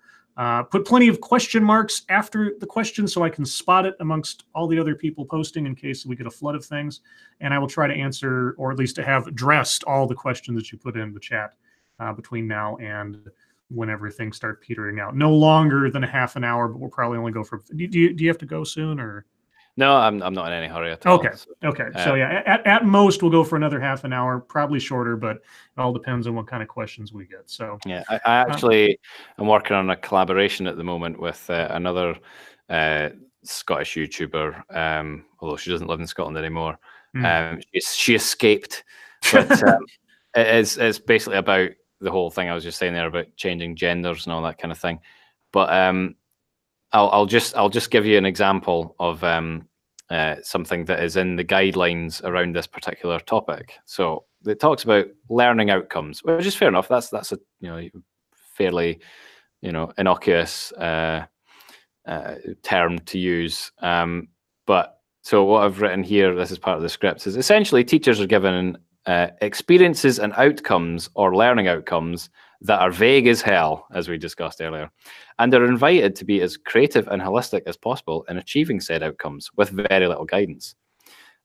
Put plenty of question marks after the question so I can spot it amongst all the other people posting in case we get a flood of things. And I will try to answer, or at least to have addressed, all the questions that you put in the chat between now and whenever things start petering out. No longer than a half an hour, but we'll probably only go for... Do you have to go soon, or...? No, I'm not in any hurry at all. Okay. So yeah, at most we'll go for another half an hour, probably shorter, but it all depends on what kind of questions we get. So yeah, I actually am working on a collaboration at the moment with another Scottish YouTuber, although she doesn't live in Scotland anymore. She escaped, but it's basically about the whole thing I was just saying there about changing genders and all that kind of thing. But I'll just give you an example of something that is in the guidelines around this particular topic. So it talks about learning outcomes, which is fair enough. That's a fairly innocuous term to use. But so what I've written here, this is part of the script, is essentially teachers are given experiences and outcomes, or learning outcomes, that are vague as hell, as we discussed earlier, and they're invited to be as creative and holistic as possible in achieving said outcomes with very little guidance.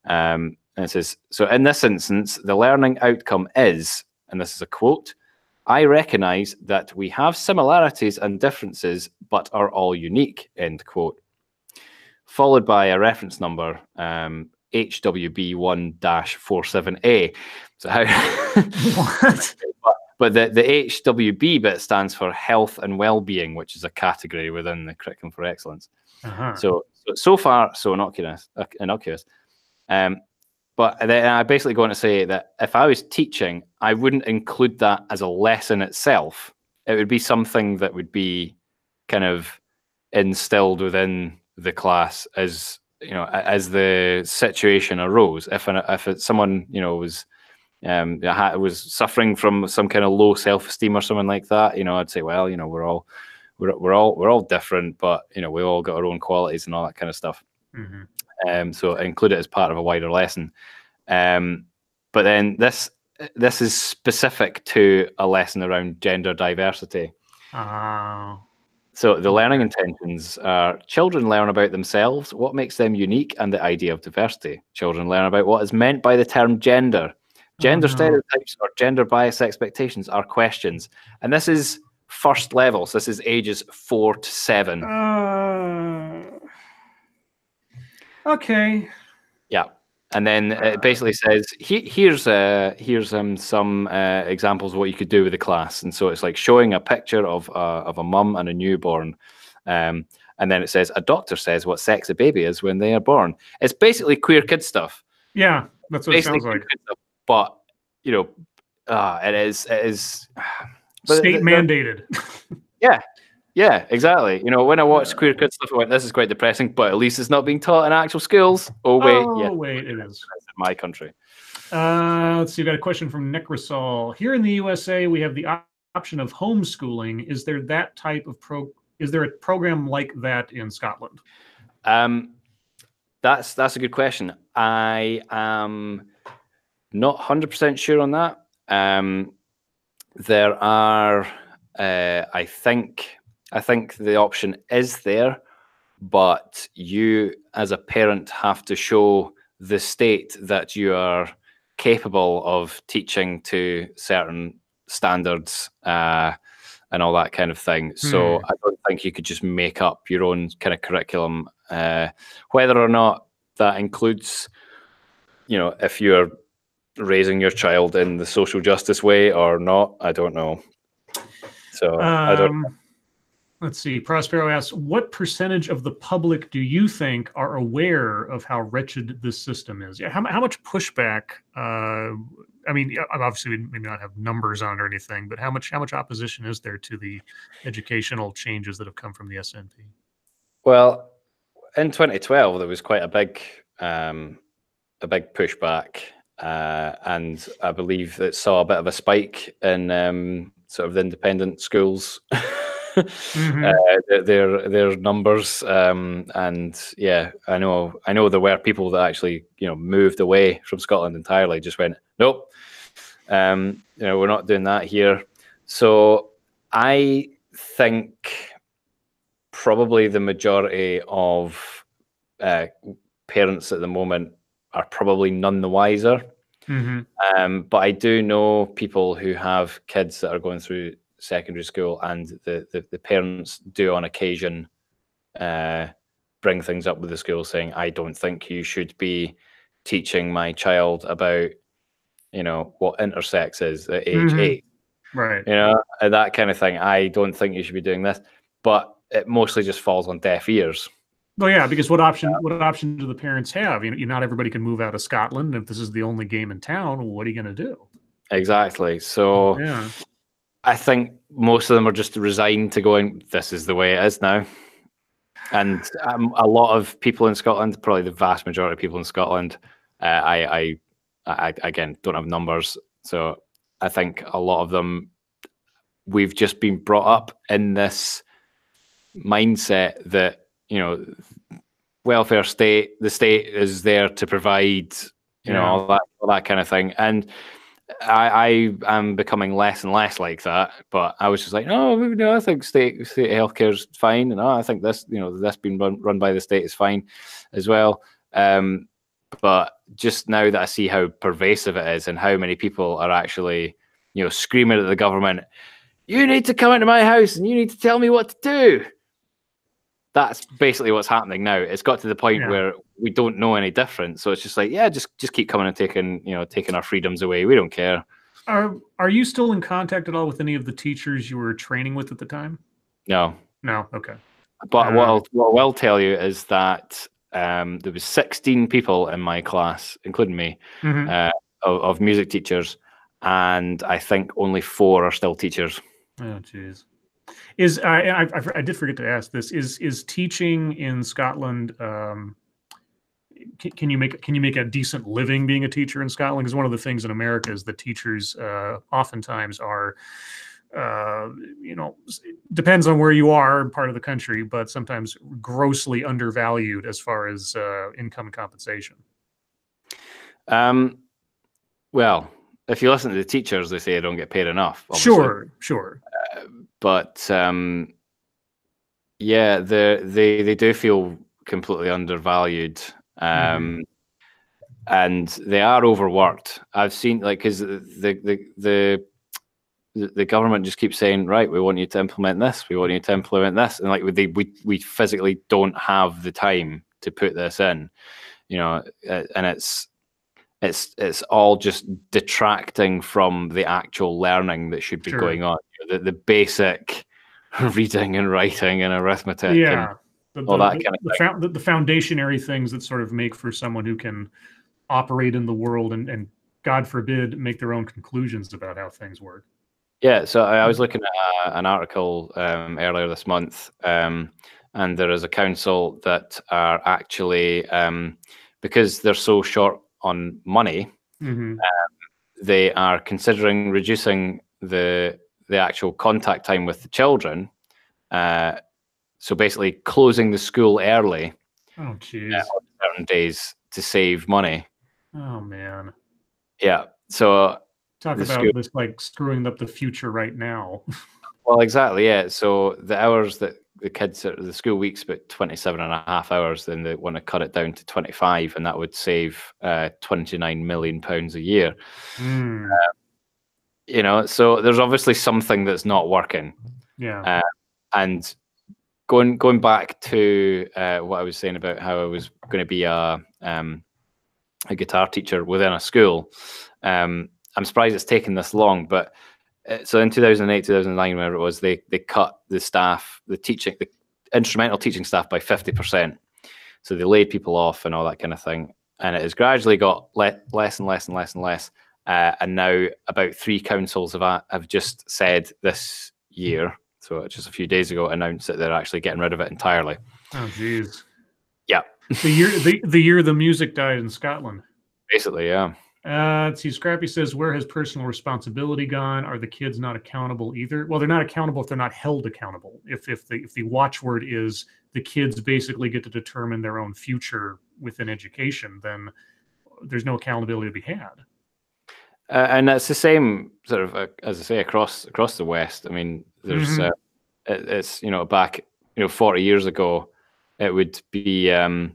And it says, so in this instance, the learning outcome is, and this is a quote, "I recognize that we have similarities and differences, but are all unique," end quote. Followed by a reference number, HWB1-47A. So how... What? But the HWB bit stands for health and well-being, which is a category within the Curriculum for Excellence. So far, so innocuous. But then I basically going to say that if I was teaching, I wouldn't include that as a lesson itself. It would be something that would be kind of instilled within the class as the situation arose. If someone was I was suffering from some kind of low self-esteem or something like that, I'd say, well, we're all different, but we all got our own qualities and all that kind of stuff. So I include it as part of a wider lesson. But then this is specific to a lesson around gender diversity. So the learning intentions are: children learn about themselves, what makes them unique, and the idea of diversity. Children learn about what is meant by the term gender. Gender stereotypes or gender bias expectations are questions. And this is first level. So this is ages 4 to 7. Okay. Yeah. And then it basically says, here's some examples of what you could do with the class. And so it's like showing a picture of a mum and a newborn. And then it says, a doctor says what sex a baby is when they are born. It's basically queer kid stuff. Yeah, that's what basically it sounds like. Stuff, but, it is state mandated. Yeah, exactly. When I watched queer kid stuff, I went, this is quite depressing, but at least it's not being taught in actual schools. Wait, it is. That's in my country. Let's see, we got a question from Necrosol. Here in the USA, we have the option of homeschooling. Is there that type of is there a program like that in Scotland? That's a good question. I am not 100% sure on that. There are, I think the option is there, but you as a parent have to show the state that you are capable of teaching to certain standards and all that kind of thing. So I don't think you could just make up your own kind of curriculum, whether or not that includes, if you're raising your child in the social justice way or not, I don't know. So I don't know. Let's see. Prospero asks, what percentage of the public do you think are aware of how wretched this system is? How much pushback? I mean, obviously, we maybe not have numbers on it or anything, but how much opposition is there to the educational changes that have come from the SNP? Well, in 2012, there was quite a big pushback, and I believe it saw a bit of a spike in sort of the independent schools. Their numbers, and yeah, I know there were people that actually moved away from Scotland entirely, just went, nope, we're not doing that here. So I think probably the majority of parents at the moment are probably none the wiser. But I do know people who have kids that are going through secondary school, and the parents do on occasion bring things up with the school saying, I don't think you should be teaching my child about what intersex is at age 8, right? That kind of thing. I don't think you should be doing this, but it mostly just falls on deaf ears. Well, yeah, because what option do the parents have? Not everybody can move out of Scotland. If this is the only game in town, what are you going to do? Exactly. So yeah. I think most of them are just resigned to going, this is the way it is now. And a lot of people in Scotland, probably the vast majority of people in Scotland, I again, don't have numbers. So I think a lot of them, we've just been brought up in this mindset that, welfare state, the state is there to provide, all that kind of thing. And I am becoming less and less like that, but I was just like, I think state healthcare is fine, and I think this, this being run by the state is fine as well. But just now that I see how pervasive it is and how many people are actually, screaming at the government, you need to come into my house and you need to tell me what to do. That's basically what's happening now. It's got to the point where we don't know any different. So it's just like, just keep coming and taking our freedoms away. We don't care. Are you still in contact at all with any of the teachers you were training with at the time? No. Okay. But what I will tell you is that there was 16 people in my class, including me, of music teachers, and I think only 4 are still teachers. Oh, geez. I did forget to ask this. Is teaching in Scotland, can you make a decent living being a teacher in Scotland? Because one of the things in America is that teachers oftentimes are, depends on where you are, part of the country, but sometimes grossly undervalued as far as income and compensation. Well, if you listen to the teachers, they say they don't get paid enough. Obviously. Sure. But yeah, they do feel completely undervalued, and they are overworked. I've seen, like, because the government just keeps saying, right, we want you to implement this, we want you to implement this, and like we physically don't have the time to put this in, and it's all just detracting from the actual learning that should be going on. The basic reading and writing and arithmetic, and all that kind of thing. The foundationary things that sort of make for someone who can operate in the world and God forbid, make their own conclusions about how things work. Yeah, so I was looking at an article earlier this month, and there is a council that are actually, because they're so short on money, they are considering reducing the actual contact time with the children. So basically closing the school early on certain days to save money. Oh, man. Yeah, so... Talk about this, like, screwing up the future right now. Well, exactly, yeah. So the hours that the kids, the school week's about 27.5 hours, then they want to cut it down to 25, and that would save £29 million a year. So there's obviously something that's not working. Yeah. And going back to what I was saying about how I was going to be a guitar teacher within a school, I'm surprised it's taken this long, but so in 2008, 2009, whenever it was, they cut the staff, the instrumental teaching staff by 50%. So they laid people off and all that kind of thing. And it has gradually got less and less and less and less. And now about 3 councils have just said this year, so just a few days ago, announced that they're actually getting rid of it entirely. Oh, geez. Yeah. The year the music died in Scotland. Basically, yeah. Let's see. Scrappy says, where has personal responsibility gone? Are the kids not accountable either? Well, they're not accountable if they're not held accountable. If the watchword is the kids basically get to determine their own future within education, then there's no accountability to be had. And that's the same sort of, as I say, across the West. I mean, there's it's back 40 years ago, it would be that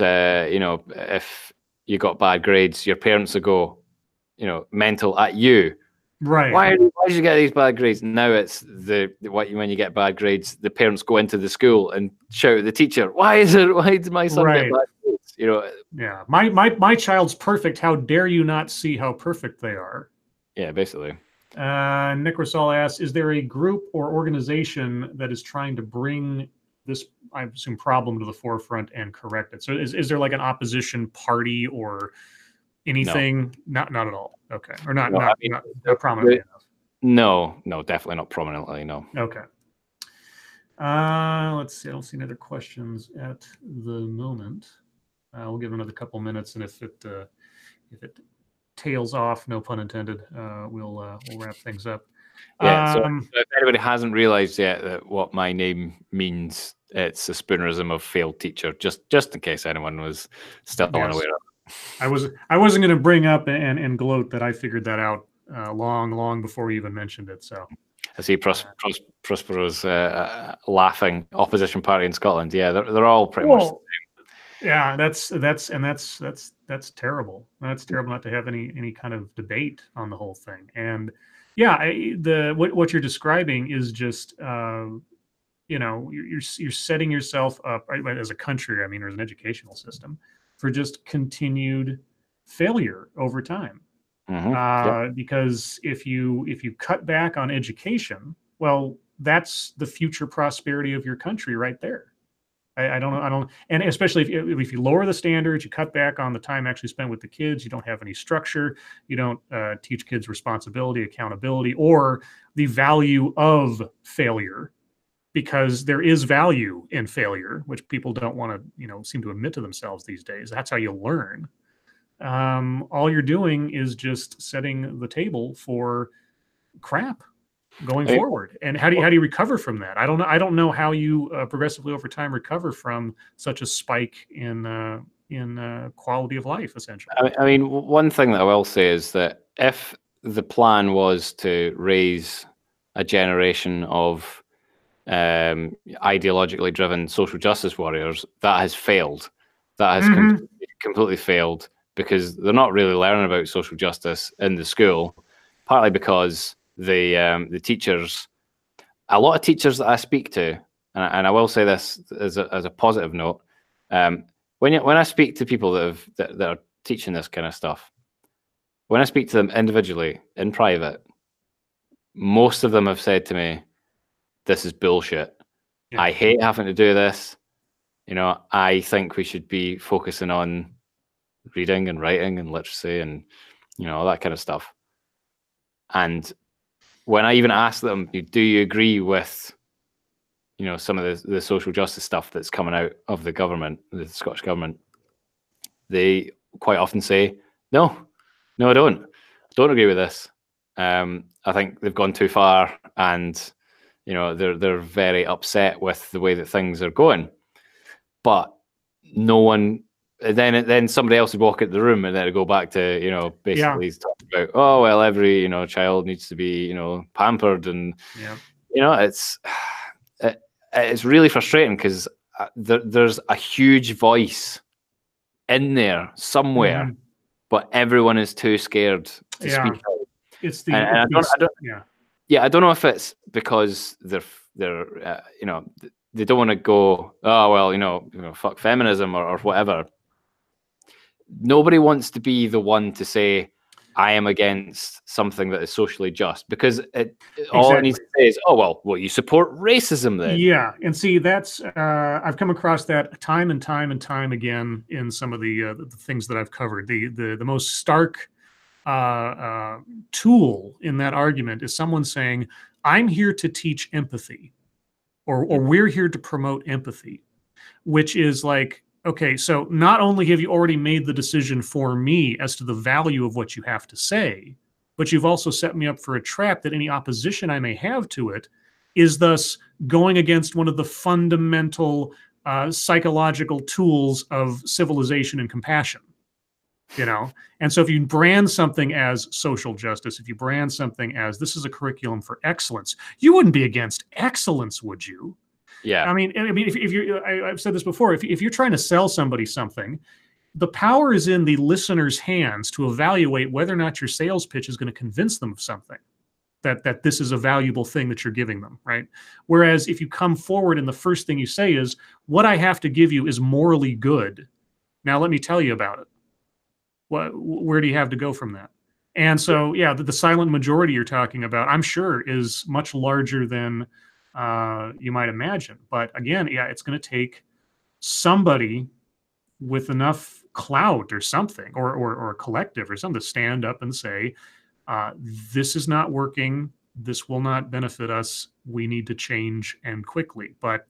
if you got bad grades, your parents would go, mental at you. Right. Why did you get these bad grades? Now it's when you get bad grades, the parents go into the school and shout at the teacher, why did my son get bad grades? Yeah. My child's perfect. How dare you not see how perfect they are? Yeah, basically. Nick Rosal asks, is there a group or organization that is trying to bring this, I assume, problem to the forefront and correct it? So is there like an opposition party or anything? No. Not at all. Okay. Or not prominently enough. No, definitely not prominently, no. Okay. Let's see. I don't see any other questions at the moment. We'll give another couple minutes, and if it tails off, no pun intended, we'll wrap things up. Yeah, so if anybody hasn't realized yet that what my name means, it's a spoonerism of failed teacher, just in case anyone was still unaware of it. I wasn't going to bring up and gloat that I figured that out long before we even mentioned it. So I see Prospero's laughing. Opposition party in Scotland. Yeah, they're all pretty much the same. Yeah, that's terrible. That's terrible not to have any kind of debate on the whole thing. And yeah, what you're describing is just you're setting yourself up, right, as a country, I mean, or as an educational system, for just continued failure over time. Because if you cut back on education, well, that's the future prosperity of your country right there. I don't know, and especially if you lower the standards, you cut back on the time actually spent with the kids, you don't have any structure, you don't teach kids responsibility, accountability, or the value of failure, because there is value in failure, which people don't want to, seem to admit to themselves these days. That's how you learn. All you're doing is just setting the table for crap going forward. And how do you recover from that? I don't know how you progressively over time recover from such a spike in quality of life, essentially. I mean, one thing that I will say is that if the plan was to raise a generation of ideologically driven social justice warriors, that has failed. That has completely failed, because they're not really learning about social justice in the school, partly because the teachers, a lot of teachers that I speak to, and I will say this as a positive note, when I speak to people that are teaching this kind of stuff, when I speak to them individually in private, most of them have said to me, "This is bullshit. Yeah. I hate having to do this. I think we should be focusing on reading and writing and literacy and all that kind of stuff." And when I even ask them, "Do you agree with some of the social justice stuff that's coming out of the government, the Scottish government?" They quite often say, "No, I don't. I don't agree with this. I think they've gone too far, and they're very upset with the way that things are going." But no one. Then somebody else would walk out the room, and then it'd go back to basically talking about, "Oh well, every child needs to be pampered," and it's really frustrating, because there's a huge voice in there somewhere, but everyone is too scared to speak out. It's the I don't know if it's because they're they don't want to go, "Oh well, fuck feminism," or whatever. Nobody wants to be the one to say, "I am against something that is socially just," because all it needs to say is, "Oh well, you support racism then." Yeah, and see, that's I've come across that time and time and time again in some of the things that I've covered. The most stark tool in that argument is someone saying, "I'm here to teach empathy," or "We're here to promote empathy," which is like, okay, so not only have you already made the decision for me as to the value of what you have to say, but you've also set me up for a trap that any opposition I may have to it is thus going against one of the fundamental psychological tools of civilization and compassion. And so if you brand something as social justice, if you brand something as this is a curriculum for excellence, you wouldn't be against excellence, would you? Yeah. I mean, if you're, I've said this before, if you're trying to sell somebody something, the power is in the listener's hands to evaluate whether or not your sales pitch is going to convince them of something, that this is a valuable thing that you're giving them, right? Whereas if you come forward and the first thing you say is, "What I have to give you is morally good. Now let me tell you about it." Where do you have to go from that? And so, yeah, the silent majority you're talking about, I'm sure, is much larger than you might imagine. But again, yeah, it's going to take somebody with enough clout or something, or a collective or something, to stand up and say, this is not working. This will not benefit us. We need to change, and quickly. But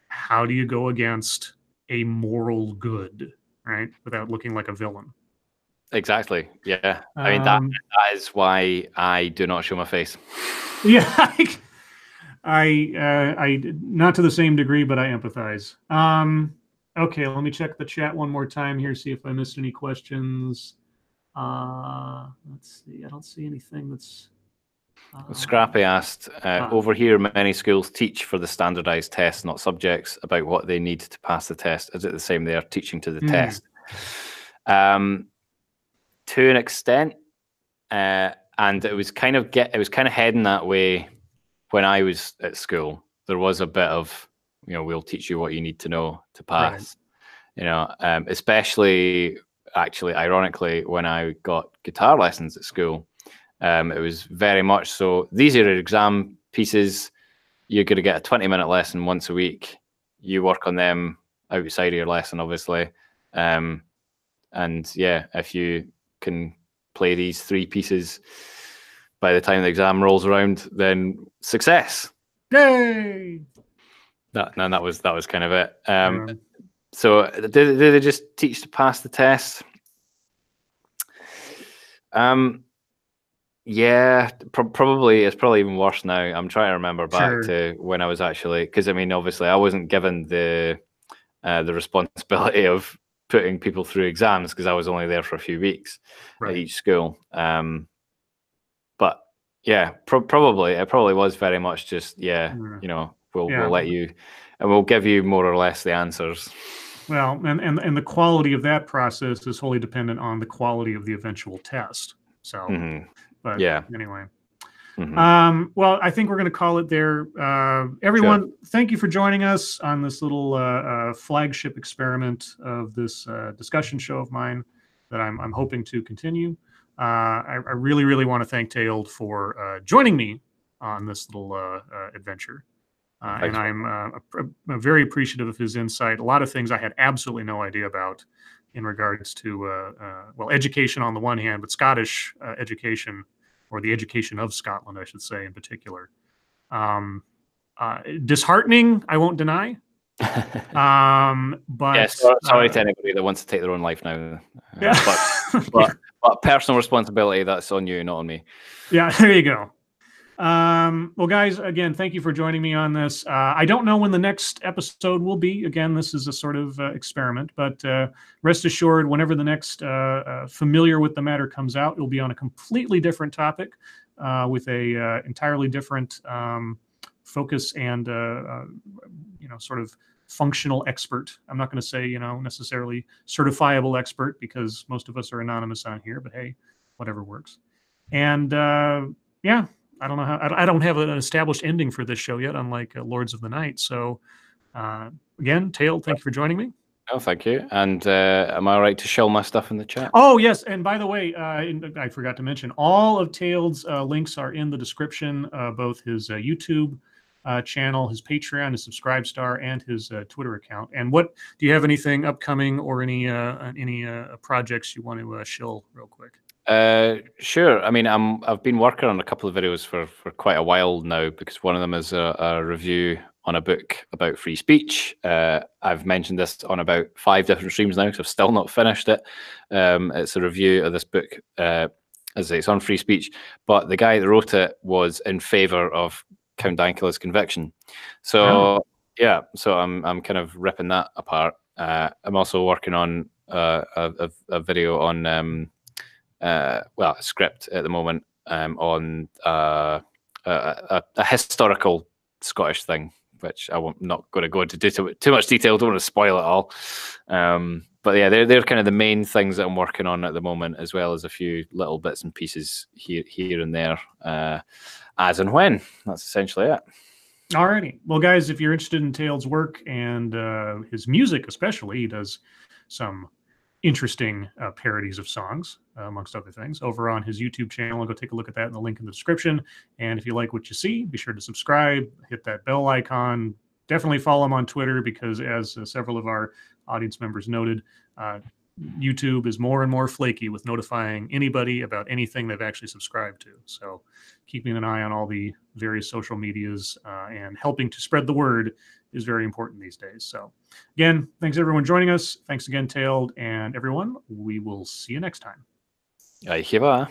how do you go against a moral good, right, without looking like a villain? Exactly. Yeah. I mean, that is why I do not show my face. Yeah. I not to the same degree, but I empathize. Okay, let me check the chat one more time here, see if I missed any questions. Let's see. I don't see anything that's... Scrappy asked, over here, many schools teach for the standardized tests, not subjects, about what they need to pass the test. Is it the same there, teaching to the test? To an extent, and it was kind of heading that way when I was at school. There was a bit of, we'll teach you what you need to know to pass. Right. Especially, actually, ironically, when I got guitar lessons at school, it was very much so. These are your exam pieces. You're going to get a 20-minute lesson once a week. You work on them outside of your lesson, obviously. And yeah, if you can play these 3 pieces by the time the exam rolls around, then success. Yay! that was kind of it. So did they just teach to pass the test? Yeah, probably. It's probably even worse now. I'm trying to remember back to when I was actually, because I mean, obviously, I wasn't given the responsibility of putting people through exams because I was only there for a few weeks at each school. But yeah, probably it probably was very much just you know, we'll let you, and we'll give you more or less the answers. Well, and the quality of that process is wholly dependent on the quality of the eventual test. So, but yeah, anyway. Well, I think we're going to call it there. Everyone, thank you for joining us on this little flagship experiment of this discussion show of mine that I'm hoping to continue. I really, really want to thank Tailed for joining me on this little adventure. And I'm very appreciative of his insight. A lot of things I had absolutely no idea about in regards to, well, education on the one hand, but Scottish education, or the education of Scotland, I should say, in particular. Disheartening, I won't deny. But yeah, sorry to anybody that wants to take their own life now. But personal responsibility, that's on you, not on me. Yeah, there you go. Well, guys, again, thank you for joining me on this. I don't know when the next episode will be. Again, this is a sort of experiment, but rest assured, whenever the next Familiar with the Matter comes out, it will be on a completely different topic with a entirely different focus and, you know, sort of functional expert. I'm not going to say, you know, necessarily certifiable expert because most of us are anonymous on here, but hey, whatever works. And yeah. I don't know how. I don't have an established ending for this show yet, unlike Lords of the Night. So, again, Tailed, thank you for joining me. Oh, thank you. And am I right to show my stuff in the chat? Oh, yes. And by the way, I forgot to mention, all of Tailed's links are in the description, both his YouTube channel, his Patreon, his Subscribestar, and his Twitter account. And what do you have anything upcoming or any projects you want to shill real quick? Sure. I mean, I've been working on a couple of videos for quite a while now, because one of them is a review on a book about free speech. I've mentioned this on about 5 different streams now, because I've still not finished it. It's a review of this book, as I say, it's on free speech, but the guy that wrote it was in favor of Count Dankula's conviction. So yeah, so I'm kind of ripping that apart. I'm also working on a video on well, a script at the moment on a historical Scottish thing, which I'm not going to go into too much detail. Don't want to spoil it all. But yeah, they're kind of the main things that I'm working on at the moment, as well as a few little bits and pieces here and there, as and when. That's essentially it. Alrighty. Well, guys, if you're interested in Tailed's work and his music especially, he does some interesting parodies of songs, amongst other things, over on his YouTube channel. Go take a look at that in the link in the description. And if you like what you see, be sure to subscribe, hit that bell icon. Definitely follow him on Twitter, because as several of our audience members noted, YouTube is more and more flaky with notifying anybody about anything they've actually subscribed to. So keeping an eye on all the various social medias and helping to spread the word is very important these days. So again, thanks everyone joining us. Thanks again, Tailed, and everyone, we will see you next time. Bye.